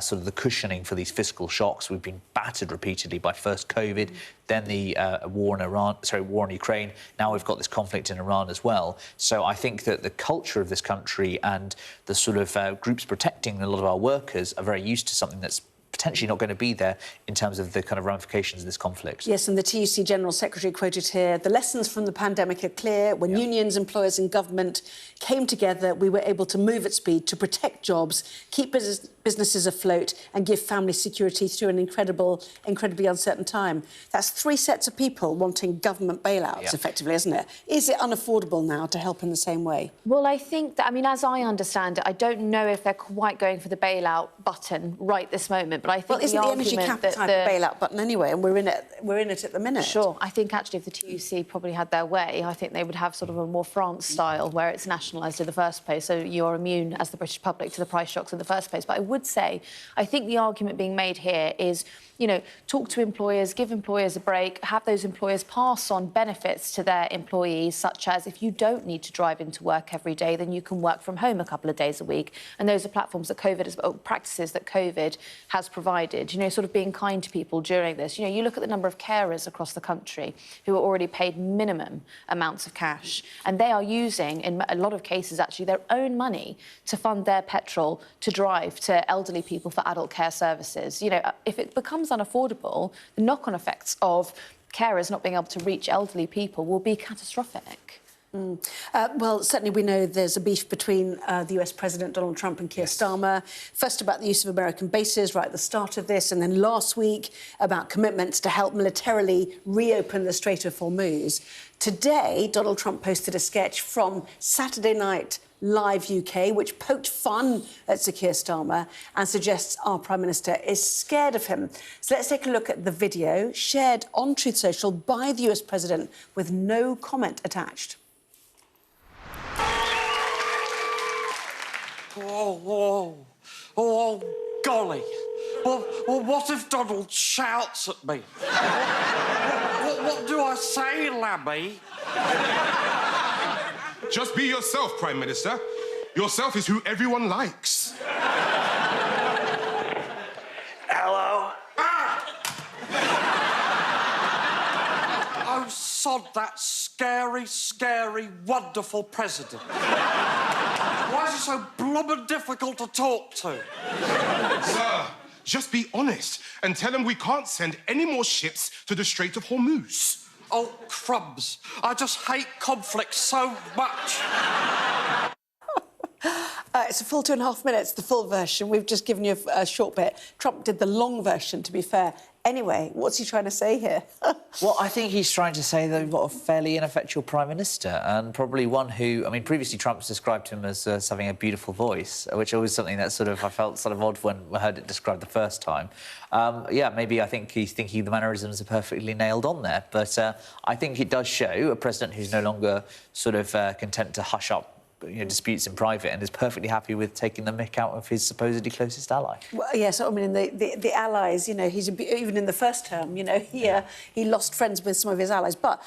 [SPEAKER 5] sort of the cushioning for these fiscal shocks. We've been battered repeatedly by first COVID, then the war in Ukraine. Now we've got this conflict in Iran as well. So I think that the culture of this country and the sort of groups protecting a lot of our workers are very used to something that's potentially not going to be there in terms of the kind of ramifications of this conflict.
[SPEAKER 1] Yes, and the TUC General Secretary quoted here, the lessons from the pandemic are clear. When unions, employers and government came together, we were able to move at speed to protect jobs, keep businesses afloat and give families security through an incredibly uncertain time. That's three sets of people wanting government bailouts, effectively, isn't it? Is it unaffordable now to help in the same way?
[SPEAKER 7] Well, I think that, I mean, as I understand it, I don't know if they're quite going for the bailout button right this moment. But I think
[SPEAKER 1] isn't the energy cap type of bailout button anyway, and we're in it at the minute.
[SPEAKER 7] Sure. I think actually if the TUC probably had their way, I think they would have sort of a more France style where it's nationalised in the first place, so you're immune as the British public to the price shocks in the first place. But I would say, I think the argument being made here is, you know, talk to employers, give employers a break, have those employers pass on benefits to their employees, such as if you don't need to drive into work every day, then you can work from home a couple of days a week. And those are platforms that practices that COVID has provided, you know, sort of being kind to people during this. You know, you look at the number of carers across the country who are already paid minimum amounts of cash, and they are using, in a lot of cases, actually, their own money to fund their petrol to drive to elderly people for adult care services. You know, if it becomes unaffordable, the knock-on effects of carers not being able to reach elderly people will be catastrophic.
[SPEAKER 1] Well, certainly we know there's a beef between the US President Donald Trump and Keir Starmer. First about the use of American bases right at the start of this, and then last week about commitments to help militarily reopen the Strait of Hormuz. Today, Donald Trump posted a sketch from Saturday Night Live UK, which poked fun at Sir Keir Starmer and suggests our Prime Minister is scared of him. So let's take a look at the video shared on Truth Social by the US President with no comment attached.
[SPEAKER 2] Oh, golly. Well, what if Donald shouts at me? What do I say, Labby?
[SPEAKER 4] Just be yourself, Prime Minister. Yourself is who everyone likes.
[SPEAKER 2] Hello? Oh, sod that scary, scary, wonderful president. Why is he so blubber difficult to talk to?
[SPEAKER 4] Sir, just be honest and tell him we can't send any more ships to the Strait of Hormuz.
[SPEAKER 2] Oh, crumbs. I just hate conflict so much.
[SPEAKER 1] It's a full 2.5 minutes, the full version. We've just given you a short bit. Trump did the long version, to be fair. Anyway, what's he trying to say here?
[SPEAKER 5] Well, I think he's trying to say that we've got a fairly ineffectual Prime Minister, and probably one who... I mean, previously Trump's described him as having a beautiful voice, which was something that I felt sort of odd when I heard it described the first time. Yeah, maybe I think he's thinking the mannerisms are perfectly nailed on there, but I think it does show a president who's no longer sort of content to hush up disputes in private and is perfectly happy with taking the mick out of his supposedly closest ally.
[SPEAKER 1] Well, yes, I mean, the allies, he's even in the first term, he lost friends with some of his allies. But,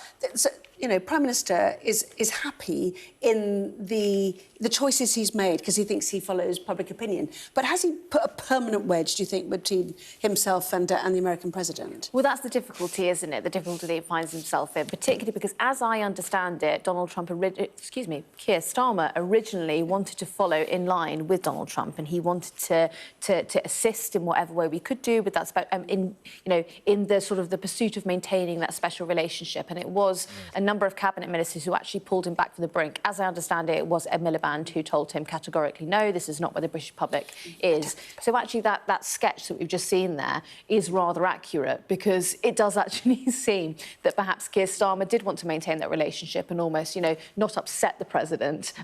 [SPEAKER 1] Prime Minister is happy in the choices he's made because he thinks he follows public opinion. But has he put a permanent wedge, do you think, between himself and the American president?
[SPEAKER 7] Well, that's the difficulty, isn't it? The difficulty that he finds himself in, particularly because, as I understand it, Keir Starmer originally wanted to follow in line with Donald Trump, and he wanted to assist in whatever way we could do with that, in the sort of the pursuit of maintaining that special relationship. And it was a number of cabinet ministers who actually pulled him back from the brink. As I understand it, it was Ed Miliband who told him categorically, no, this is not where the British public is. So actually that sketch that we've just seen there is rather accurate, because it does actually seem that perhaps Keir Starmer did want to maintain that relationship and almost, not upset the president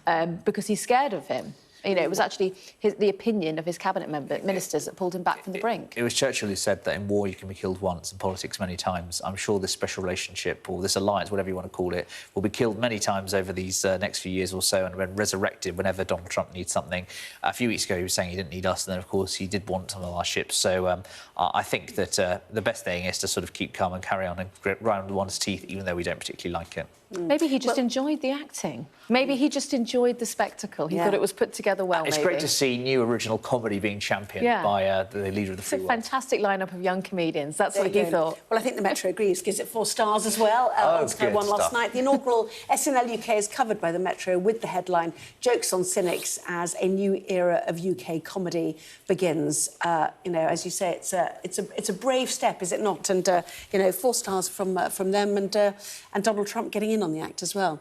[SPEAKER 7] because he's scared of him. It was actually the opinion of his cabinet ministers that pulled him back from the brink.
[SPEAKER 5] It was Churchill who said that in war you can be killed once, in politics many times. I'm sure this special relationship, or this alliance, whatever you want to call it, will be killed many times over these next few years or so, and when resurrected whenever Donald Trump needs something. A few weeks ago he was saying he didn't need us, and then, of course, he did want some of our ships. So I think that the best thing is to sort of keep calm and carry on and grind one's teeth, even though we don't particularly like it.
[SPEAKER 7] Maybe he just enjoyed the acting. Maybe he just enjoyed the spectacle. He thought it was put together well,
[SPEAKER 5] It's great to see new original comedy being championed by the leader of the free world.
[SPEAKER 7] It's a fantastic lineup of young comedians. That's what he thought.
[SPEAKER 1] Well, I think the Metro agrees, gives it 4 stars as well. On Sky One last night. The inaugural SNL UK is covered by the Metro with the headline, Jokes on Cynics as a new era of UK comedy begins. As you say, it's a brave step, is it not? And, 4 stars from them, and Donald Trump getting in on the act as well.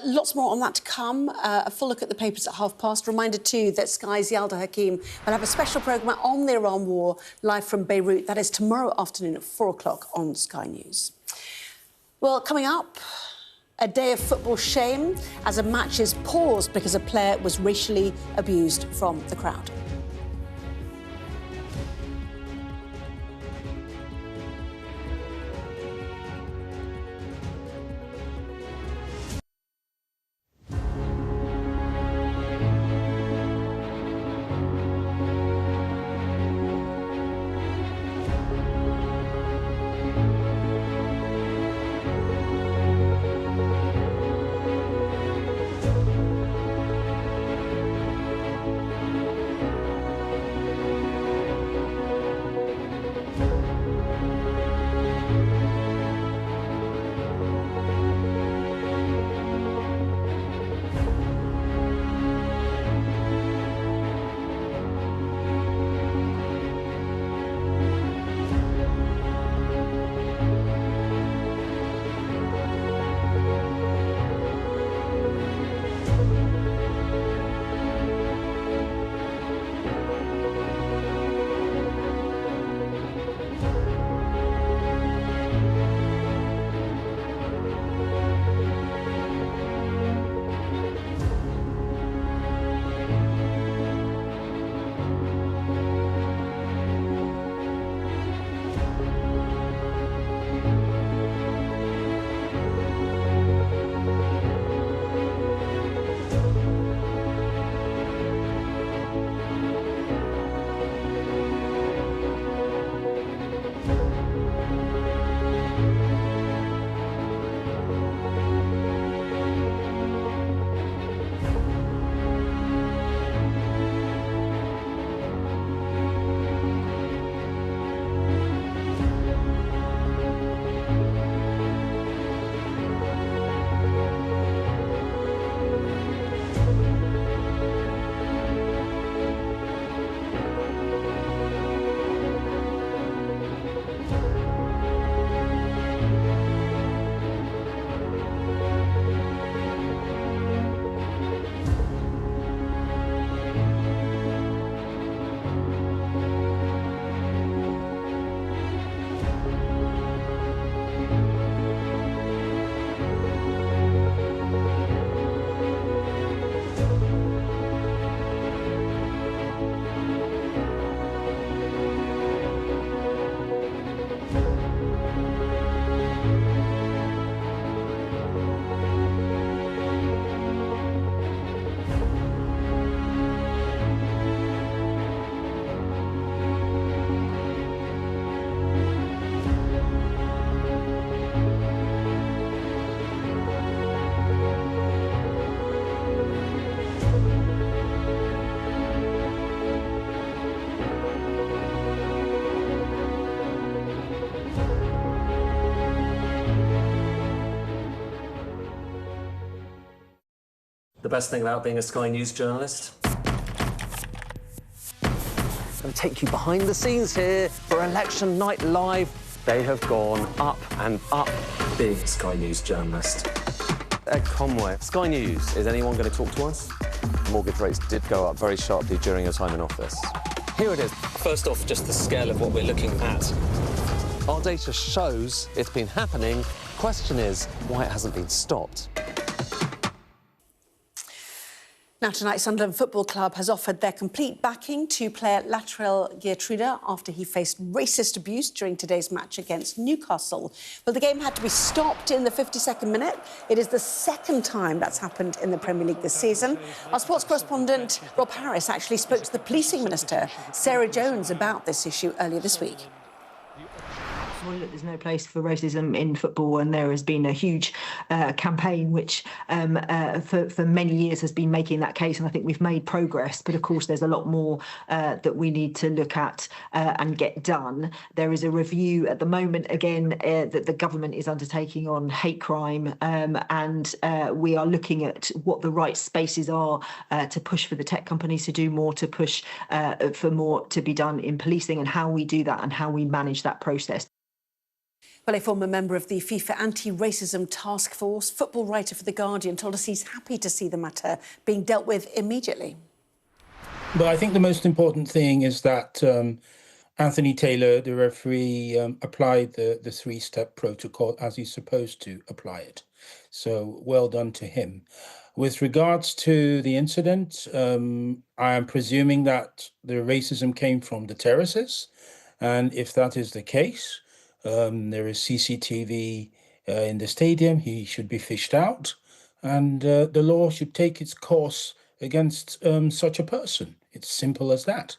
[SPEAKER 1] Lots more on that to come. A full look at the papers at 12:30. Reminder too that Sky's Yalda Hakim will have a special programme on the Iran war live from Beirut. That is tomorrow afternoon at 4 o'clock on Sky News. Well, coming up, a day of football shame as a match is paused because a player was racially abused from the crowd.
[SPEAKER 20] The best thing about being a Sky News journalist? I'm going to take you behind the scenes here for Election Night Live. They have gone up and up. Big Sky News journalist. Ed Conway. Sky News, is anyone going to talk to us?
[SPEAKER 3] Mortgage rates did go up very sharply during your time in office.
[SPEAKER 20] Here it is. First off, just the scale of what we're looking at. Our data shows it's been happening. Question is, why it hasn't been stopped.
[SPEAKER 1] Now tonight, Sunderland Football Club has offered their complete backing to player Retaliatory after he faced racist abuse during today's match against Newcastle. Well, the game had to be stopped in the 52nd minute. It is the second time that's happened in the Premier League this season. Our sports correspondent, Rob Harris, actually spoke to the policing minister, Sarah Jones, about this issue earlier this week.
[SPEAKER 15] Well, look, there's no place for racism in football, and there has been a huge campaign which for many years has been making that case, and I think we've made progress, but of course there's a lot more that we need to look at and get done. There is a review at the moment, again, that the government is undertaking on hate crime, and we are looking at what the right spaces are to push for the tech companies to do more, to push for more to be done in policing, and how we do that and how we manage that process.
[SPEAKER 1] Well, a former member of the FIFA Anti-Racism Task Force, football writer for The Guardian, told us he's happy to see the matter being dealt with immediately.
[SPEAKER 16] But I think the most important thing is that Anthony Taylor, the referee, applied the three-step protocol as he's supposed to apply it. So well done to him. With regards to the incident, I am presuming that the racism came from the terraces. And if that is the case, there is CCTV in the stadium. He should be fished out, and the law should take its course against such a person. It's simple as that.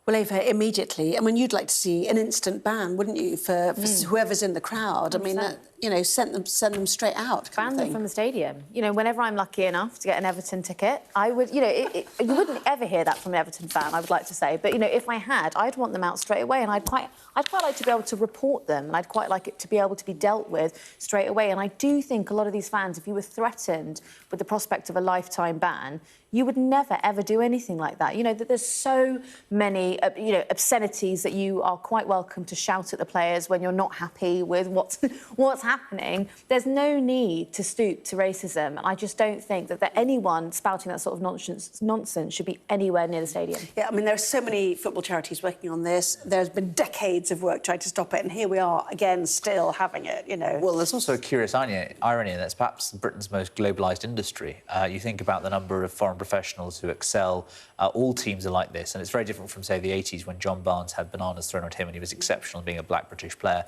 [SPEAKER 1] Well, Ava, immediately. I mean, you'd like to see an instant ban, wouldn't you, for whoever's in the crowd? 100%. I mean, you know, send them straight out.
[SPEAKER 7] Ban them from the stadium. You know, whenever I'm lucky enough to get an Everton ticket, I would, you know, you wouldn't ever hear that from an Everton fan, I would like to say. But, you know, if I had, I'd want them out straight away, and I'd quite like to be able to report them, and I'd quite like it to be able to be dealt with straight away. And I do think a lot of these fans, if you were threatened with the prospect of a lifetime ban, you would never, ever do anything like that. You know, that there's so many, you know, obscenities that you are quite welcome to shout at the players when you're not happy with what's happening. There's no need to stoop to racism. And I just don't think that anyone spouting that sort of nonsense should be anywhere near the stadium.
[SPEAKER 1] Yeah, I mean, there are so many football charities working on this. There's been decades of work trying to stop it, and here we are, again, still having it, you know.
[SPEAKER 5] Well, there's also a curious irony, and that's perhaps Britain's most globalised industry. You think about the number of foreign professionals who excel. All teams are like this, and it's very different from, say, the 80s when John Barnes had bananas thrown at him and he was exceptional being a black British player.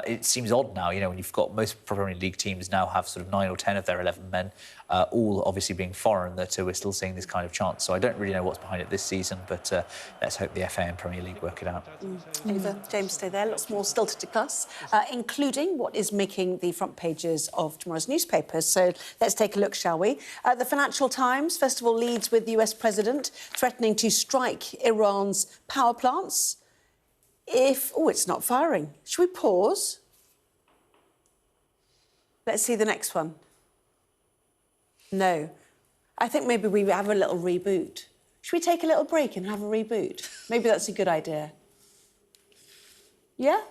[SPEAKER 5] It seems odd now, you know, when you've got most Premier League teams now have sort of 9 or 10 of their 11 men, all obviously being foreign, that we're still seeing this kind of chance. So I don't really know what's behind it this season, but let's hope the FA and Premier League work it out.
[SPEAKER 1] Ava, James, stay there. Lots more still to discuss, including what is making the front pages of tomorrow's newspapers. So let's take a look, shall we? The Financial Times, first of all, leads with the US president threatening to strike Iran's power plants if... Oh, it's not firing. Should we pause? Let's see the next one. No. I think maybe we have a little reboot. Should we take a little break and have a reboot? Maybe that's a good idea. Yeah?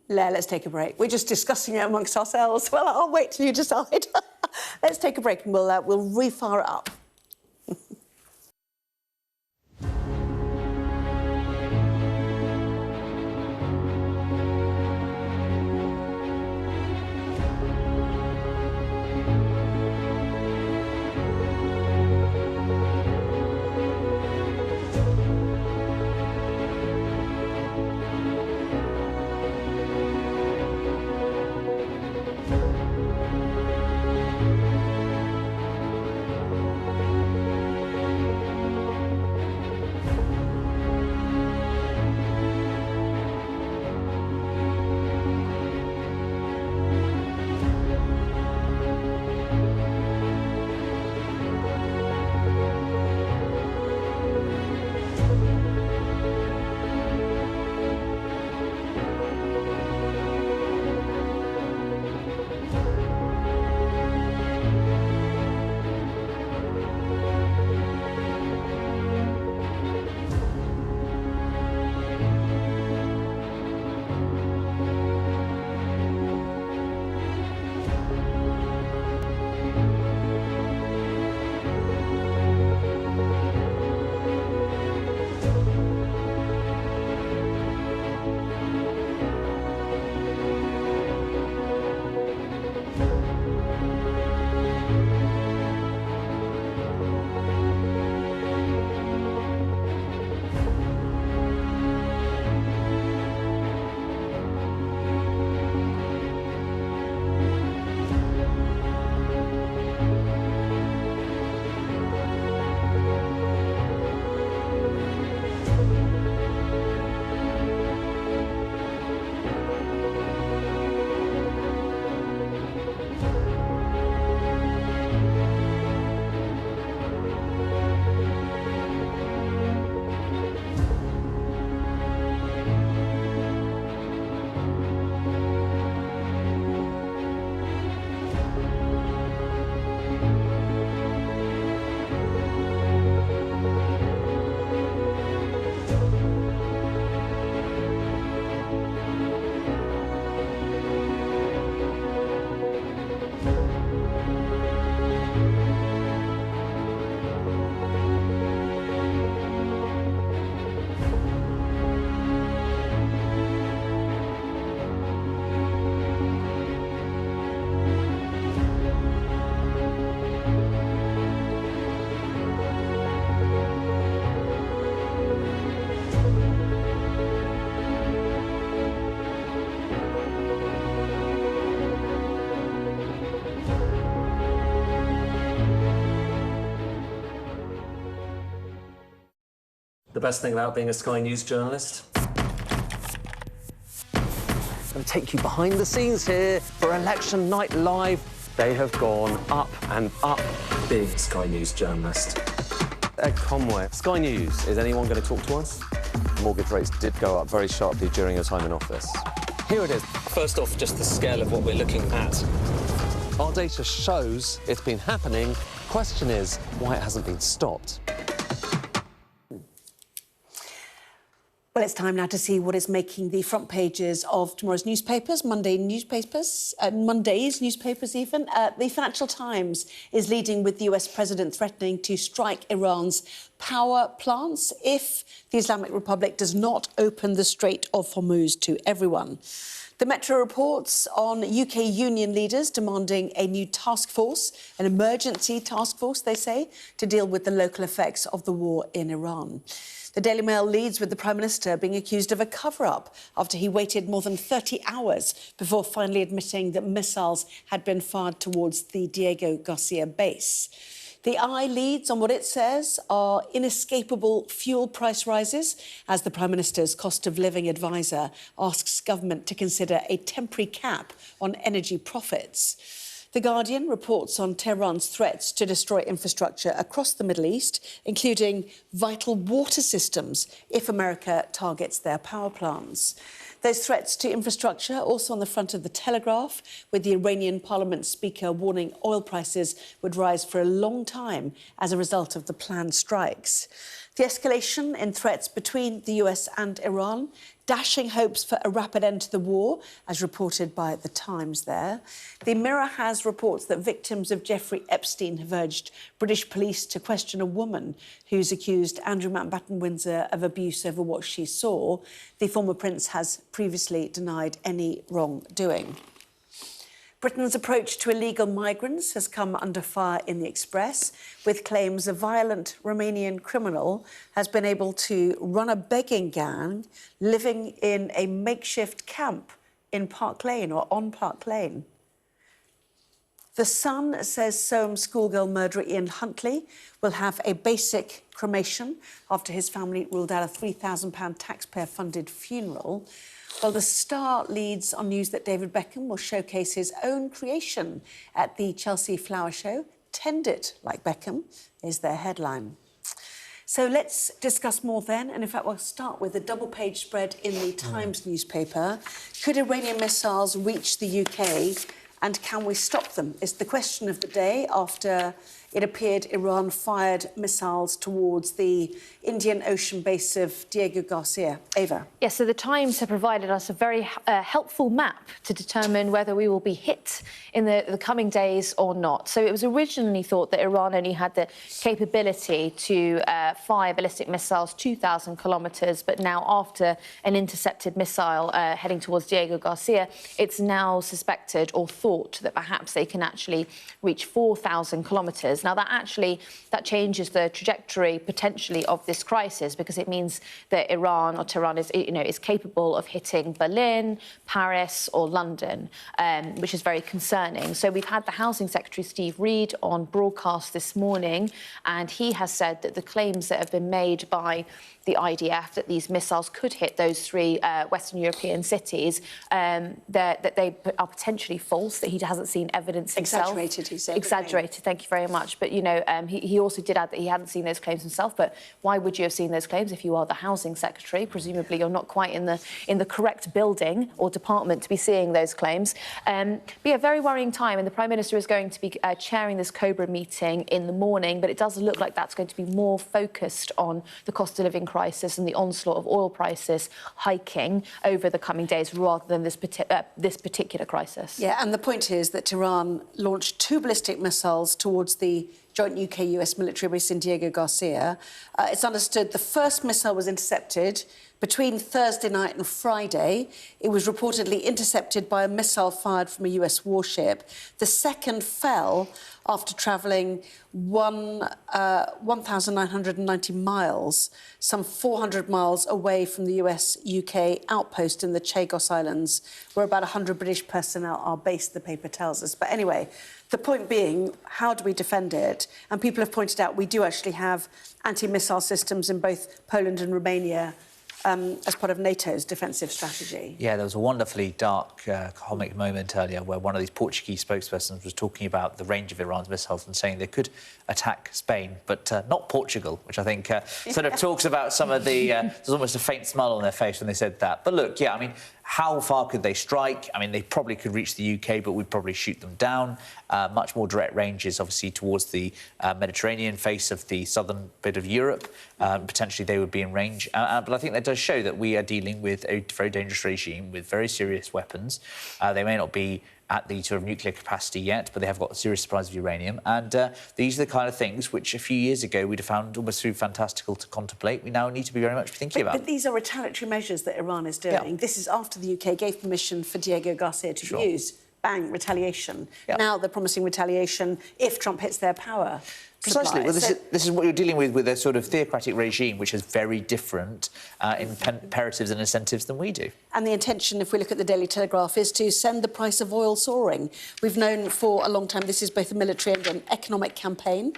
[SPEAKER 1] Let's take a break. We're just discussing it amongst ourselves. Well, I'll wait till you decide. Let's take a break and we'll refire it up.
[SPEAKER 20] The best thing about being a Sky News journalist? I'm going to take you behind the scenes here for Election Night Live. They have gone up and up. Being a Sky News journalist. Ed Conway, Sky News, is anyone going to talk to us?
[SPEAKER 3] Mortgage rates did go up very sharply during your time in office.
[SPEAKER 20] Here it is. First off, just the scale of what we're looking at.
[SPEAKER 3] Our data shows it's been happening. Question is why it hasn't been stopped.
[SPEAKER 1] Well, it's time now to see what is making the front pages of tomorrow's newspapers, Monday's newspapers even. The Financial Times is leading with the US president threatening to strike Iran's power plants if the Islamic Republic does not open the Strait of Hormuz to everyone. The Metro reports on UK union leaders demanding a new task force, an emergency task force, they say, to deal with the local effects of the war in Iran. The Daily Mail leads with the Prime Minister being accused of a cover-up after he waited more than 30 hours before finally admitting that missiles had been fired towards the Diego Garcia base. The Eye leads on what it says are inescapable fuel price rises as the Prime Minister's cost of living advisor asks government to consider a temporary cap on energy profits. The Guardian reports on Tehran's threats to destroy infrastructure across the Middle East, including vital water systems, if America targets their power plants. Those threats to infrastructure also on the front of the Telegraph, with the Iranian Parliament Speaker warning oil prices would rise for a long time as a result of the planned strikes. The escalation in threats between the US and Iran, dashing hopes for a rapid end to the war, as reported by The Times there. The Mirror has reports that victims of Jeffrey Epstein have urged British police to question a woman who's accused Andrew Mountbatten-Windsor of abuse over what she saw. The former prince has previously denied any wrongdoing. Britain's approach to illegal migrants has come under fire in the Express, with claims a violent Romanian criminal has been able to run a begging gang living in a makeshift camp in Park Lane or on Park Lane. The Sun says Soham schoolgirl murderer Ian Huntley will have a basic cremation after his family ruled out a £3,000 taxpayer-funded funeral. Well, the Star leads on news that David Beckham will showcase his own creation at the Chelsea Flower Show. Tend it like Beckham is their headline. So let's discuss more then. And in fact, we'll start with a double-page spread in the Times newspaper. Could Iranian missiles reach the UK and can we stop them? Is the question of the day after it appeared Iran fired missiles towards the Indian Ocean base of Diego Garcia. Ava.
[SPEAKER 7] Yes, so the Times have provided us a very helpful map to determine whether we will be hit in the coming days or not. So it was originally thought that Iran only had the capability to fire ballistic missiles 2,000 kilometres, but now after an intercepted missile heading towards Diego Garcia, it's now suspected or thought that perhaps they can actually reach 4,000 kilometres. Now, that changes the trajectory potentially of this crisis, because it means that Iran or Tehran is capable of hitting Berlin, Paris or London, which is very concerning. So we've had the Housing Secretary, Steve Reed, on broadcast this morning, and he has said that the claims that have been made by the IDF that these missiles could hit those three Western European cities, that they are potentially false, that he hasn't seen evidence himself.
[SPEAKER 1] Exaggerated, he said.
[SPEAKER 7] Exaggerated, thank you very much. But, he also did add that he hadn't seen those claims himself. But why would you have seen those claims if you are the Housing Secretary? Presumably you're not quite in the correct building or department to be seeing those claims. Be a very worrying time, and the Prime Minister is going to be chairing this Cobra meeting in the morning, but it does look like that's going to be more focused on the cost of living crisis and the onslaught of oil prices hiking over the coming days rather than this particular crisis.
[SPEAKER 1] Yeah, and the point is that Tehran launched 2 ballistic missiles towards the joint UK-US military base in Diego Garcia. It's understood the first missile was intercepted between Thursday night and Friday. It was reportedly intercepted by a missile fired from a US warship. The second fell after travelling 1,990 miles, some 400 miles away from the US-UK outpost in the Chagos Islands, where about 100 British personnel are based, the paper tells us. But anyway, the point being, how do we defend it? it. And people have pointed out we do actually have anti-missile systems in both Poland and Romania as part of NATO's defensive strategy.
[SPEAKER 5] Yeah, there was a wonderfully dark comic moment earlier where one of these Portuguese spokespersons was talking about the range of Iran's missiles and saying they could attack Spain, but not Portugal, which I think sort of talks about some of the... there's almost a faint smile on their face when they said that. But look, yeah, I mean, how far could they strike? I mean, they probably could reach the UK, but we'd probably shoot them down. Much more direct ranges, obviously, towards the Mediterranean face of the southern bit of Europe. Potentially, they would be in range. But I think that does show that we are dealing with a very dangerous regime with very serious weapons. They may not be at the sort of nuclear capacity yet, but they have got serious supplies of uranium. And these are the kind of things which a few years ago we'd have found almost too fantastical to contemplate. We now need to be very much thinking about.
[SPEAKER 1] But these are retaliatory measures that Iran is doing. Yeah. This is after the UK gave permission for Diego Garcia to use. Bang, retaliation. Yeah. Now they're promising retaliation if Trump hits their power.
[SPEAKER 5] Precisely. Well, this is what you're dealing with a sort of theocratic regime which has very different imperatives and incentives than we do.
[SPEAKER 1] And the intention, if we look at the Daily Telegraph, is to send the price of oil soaring. We've known for a long time this is both a military and an economic campaign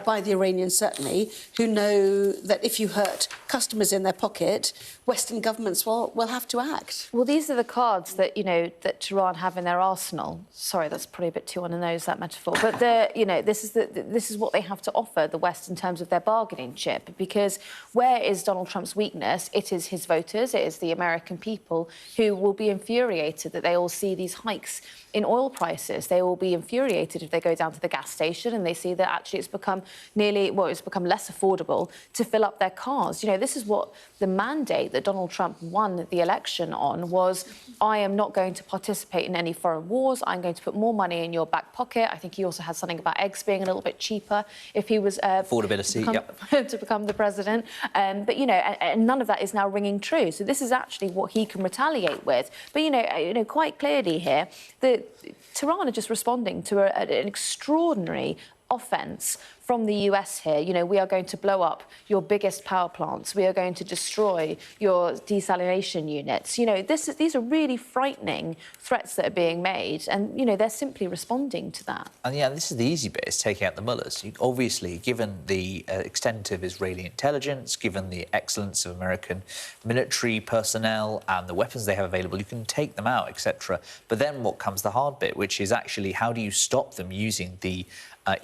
[SPEAKER 1] by the Iranians, certainly, who know that if you hurt customers in their pocket, Western governments will have to act.
[SPEAKER 7] Well, these are the cards that, you know, that Tehran have in their arsenal. Sorry, that's probably a bit too on the nose, that metaphor. But, you know, this is what they have to offer the West in terms of their bargaining chip, because where is Donald Trump's weakness? It is his voters, it is the American people who will be infuriated that they all see these hikes in oil prices. They will be infuriated if they go down to the gas station and they see that actually it's become less affordable to fill up their cars. You know, this is what the mandate that Donald Trump won the election on was: I am not going to participate in any foreign wars. I'm going to put more money in your back pocket. I think he also had something about eggs being a little bit cheaper if he was
[SPEAKER 5] affordability,
[SPEAKER 7] to become the president. But you know, and none of that is now ringing true. So this is actually what he can retaliate with. But you know, quite clearly here, Tehran are just responding to an extraordinary offence from the US here. You know, we are going to blow up your biggest power plants. We are going to destroy your desalination units. You know, these are really frightening threats that are being made, and, you know, they're simply responding to that.
[SPEAKER 5] And, yeah, this is the easy bit, is taking out the mullahs. Obviously, given the extent of Israeli intelligence, given the excellence of American military personnel and the weapons they have available, you can take them out, etc. But then what comes the hard bit, which is actually how do you stop them using the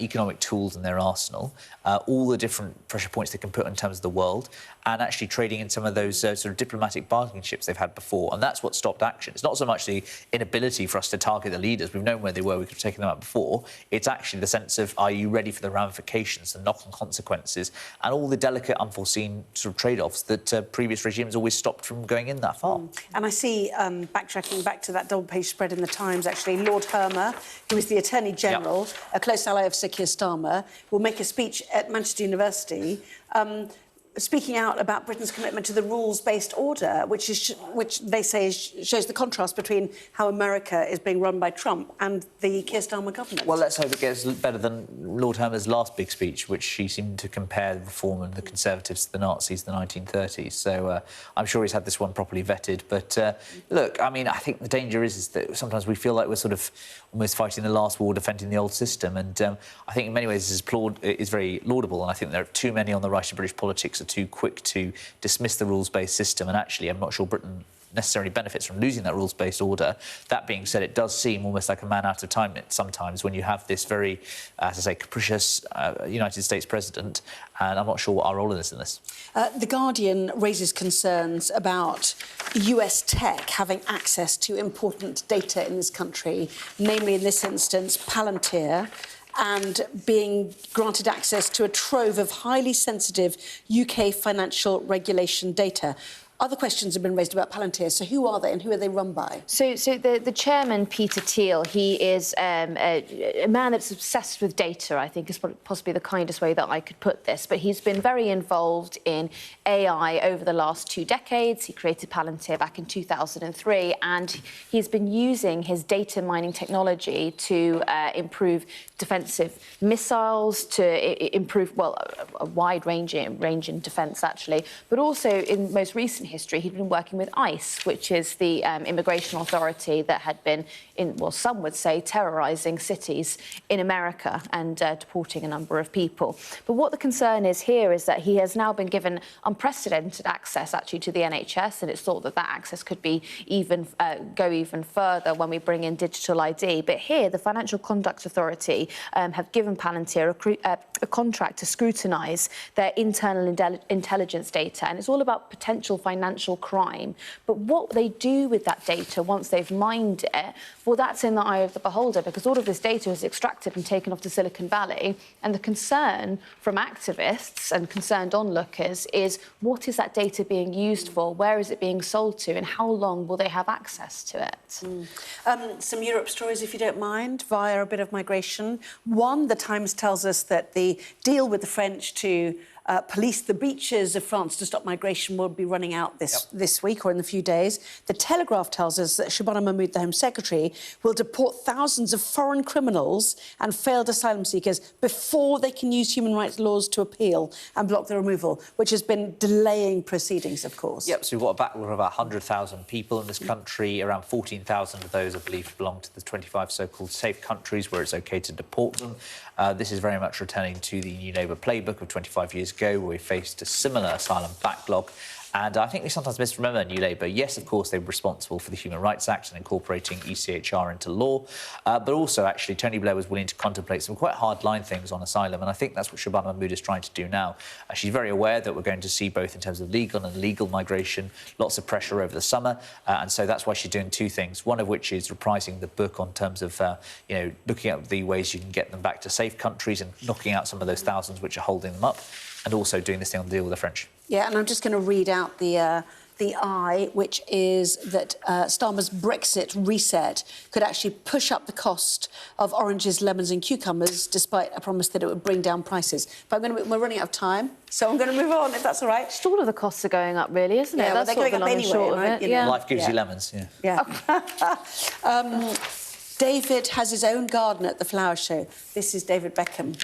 [SPEAKER 5] economic tools in their arsenal, all the different pressure points they can put in terms of the world, and actually trading in some of those sort of diplomatic bargaining chips they've had before. And that's what stopped action. It's not so much the inability for us to target the leaders. We've known where they were. We could have taken them out before. It's actually the sense of, are you ready for the ramifications, the knock-on consequences, and all the delicate, unforeseen sort of trade-offs that previous regimes always stopped from going in that far.
[SPEAKER 1] And I see, backtracking back to that double-page spread in the Times, actually, Lord Hermer, who is the Attorney General, a close ally of Sir Keir Starmer, will make a speech at Manchester University speaking out about Britain's commitment to the rules-based order, which they say shows the contrast between how America is being run by Trump and the Keir Starmer government.
[SPEAKER 5] Well, let's hope it gets better than Lord Hermer's last big speech, which he seemed to compare the Reform and the Conservatives to the Nazis in the 1930s. So I'm sure he's had this one properly vetted. But look, I mean, I think the danger is that sometimes we feel like we're sort of almost fighting the last war, defending the old system. And I think in many ways this is very laudable. And I think there are too many on the right of British politics too quick to dismiss the rules-based system, and actually I'm not sure Britain necessarily benefits from losing that rules-based order. That being said, it does seem almost like a man out of time sometimes when you have this very, as I say, capricious United States president, and I'm not sure what our role is in this.
[SPEAKER 1] The Guardian raises concerns about US tech having access to important data in this country, namely in this instance Palantir, and being granted access to a trove of highly sensitive UK financial regulation data. Other questions have been raised about Palantir. So who are they and who are they run by?
[SPEAKER 7] So the chairman, Peter Thiel, he is a man that's obsessed with data, I think is possibly the kindest way that I could put this. But he's been very involved in AI over the last 2 decades. He created Palantir back in 2003, and he's been using his data mining technology to improve defensive missiles, to improve, well, a wide range in defence, actually, but also in most recent recent history, he'd been working with ICE, which is the immigration authority that had been, some would say, terrorising cities in America and deporting a number of people. But what the concern is here is that he has now been given unprecedented access, actually, to the NHS, and it's thought that that access could be go even further when we bring in digital ID. But here, the Financial Conduct Authority have given Palantir a contract to scrutinise their internal intelligence data, and it's all about potential financial crime. But what they do with that data once they've mined it, well, that's in the eye of the beholder, because all of this data is extracted and taken off to Silicon Valley. And the concern from activists and concerned onlookers is, what is that data being used for? Where is it being sold to? And how long will they have access to it?
[SPEAKER 1] Some Europe stories, if you don't mind, via a bit of migration. One, the Times tells us that the deal with the French to police the beaches of France to stop migration will be running out this week or in a few days. The Telegraph tells us that Shabana Mahmood, the Home Secretary, will deport thousands of foreign criminals and failed asylum seekers before they can use human rights laws to appeal and block the removal, which has been delaying proceedings, of course.
[SPEAKER 5] Yep, so we've got a backlog of about 100,000 people in this country. Around 14,000 of those are believed to belong to the 25 so-called safe countries where it's OK to deport them. This is very much returning to the New Labour playbook of 25 years ago, where we faced a similar asylum backlog. And I think we sometimes misremember New Labour. Yes, of course, they were responsible for the Human Rights Act and incorporating ECHR into law. But also, actually, Tony Blair was willing to contemplate some quite hard-line things on asylum. And I think that's what Shabana Mahmood is trying to do now. She's very aware that we're going to see, both in terms of legal and illegal migration, lots of pressure over the summer. And so that's why she's doing two things, one of which is reprising the book on terms of, looking at the ways you can get them back to safe countries and knocking out some of those thousands which are holding them up, and also doing this thing on the deal with the French.
[SPEAKER 1] Yeah, and I'm just going to read out the eye, which is that Starmer's Brexit reset could actually push up the cost of oranges, lemons and cucumbers, despite a promise that it would bring down prices. But we're running out of time, so I'm going to move on, if that's all right.
[SPEAKER 7] Just all of the costs are going up, really, isn't it?
[SPEAKER 1] Yeah,
[SPEAKER 7] That's
[SPEAKER 1] they're going up anyway, right?
[SPEAKER 7] Yeah.
[SPEAKER 5] Life gives you lemons,
[SPEAKER 1] Yeah. David has his own garden at the flower show. This is David Beckham.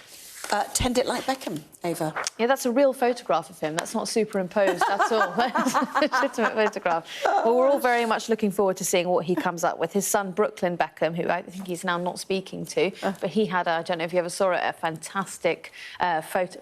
[SPEAKER 1] Tend it like Beckham, Ava.
[SPEAKER 7] Yeah, that's a real photograph of him. That's not superimposed at all. That's a legitimate photograph. Well, we're all very much looking forward to seeing what he comes up with. His son, Brooklyn Beckham, who I think he's now not speaking to, but he had, I don't know if you ever saw it, a fantastic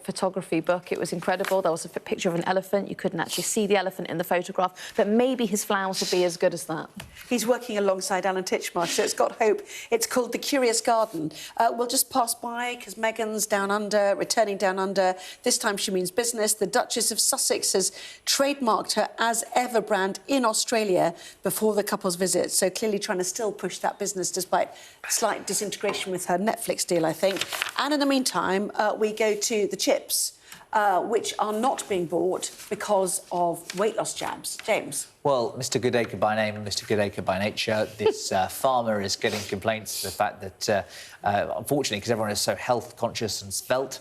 [SPEAKER 7] photography book. It was incredible. There was a picture of an elephant. You couldn't actually see the elephant in the photograph, but maybe his flowers will be as good as that.
[SPEAKER 1] He's working alongside Alan Titchmarsh, so it's got hope. It's called The Curious Garden. We'll just pass by, because Meghan's down under, returning down under. This time she means business. The Duchess of Sussex has trademarked her As Ever brand in Australia before the couple's visit, so clearly trying to still push that business despite slight disintegration with her Netflix deal, I think. And in the meantime, we go to the chips, which are not being bought because of weight loss jabs. James?
[SPEAKER 5] Well, Mr Goodacre by name and Mr Goodacre by nature, this farmer is getting complaints of the fact that, unfortunately, because everyone is so health conscious and svelte,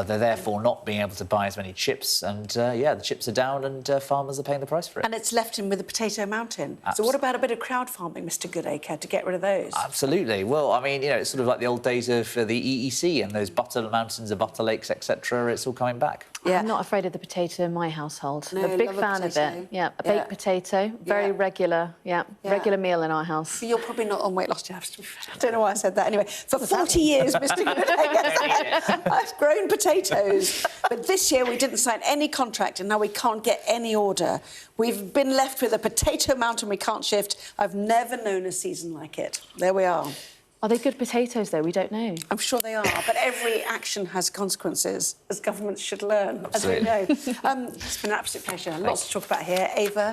[SPEAKER 5] they're therefore not being able to buy as many chips. And, the chips are down and farmers are paying the price for it.
[SPEAKER 1] And it's left him with a potato mountain. So what about a bit of crowd farming, Mr Goodacre, to get rid of those?
[SPEAKER 5] Absolutely. Well, I mean, it's sort of like the old days of the EEC and those butter mountains of butter lakes, etc. It's all coming back.
[SPEAKER 7] Yeah. I'm not afraid of the potato in my household.
[SPEAKER 1] No,
[SPEAKER 7] I'm a big
[SPEAKER 1] love a
[SPEAKER 7] fan of
[SPEAKER 1] potato.
[SPEAKER 7] it. Yeah, a baked potato, very regular, regular meal in our house.
[SPEAKER 1] But you're probably not on weight loss jabs. I don't know why I said that. Anyway, for 40 years, Mr Goodacre, I've grown potatoes. But this year we didn't sign any contract and now we can't get any order. We've been left with a potato mountain we can't shift. I've never known a season like it. There we are.
[SPEAKER 7] Are they good potatoes, though? We don't know.
[SPEAKER 1] I'm sure they are, but every action has consequences, as governments should learn,
[SPEAKER 5] Absolutely.
[SPEAKER 1] as we know. It's been an absolute pleasure. Lots to talk about here. Ava,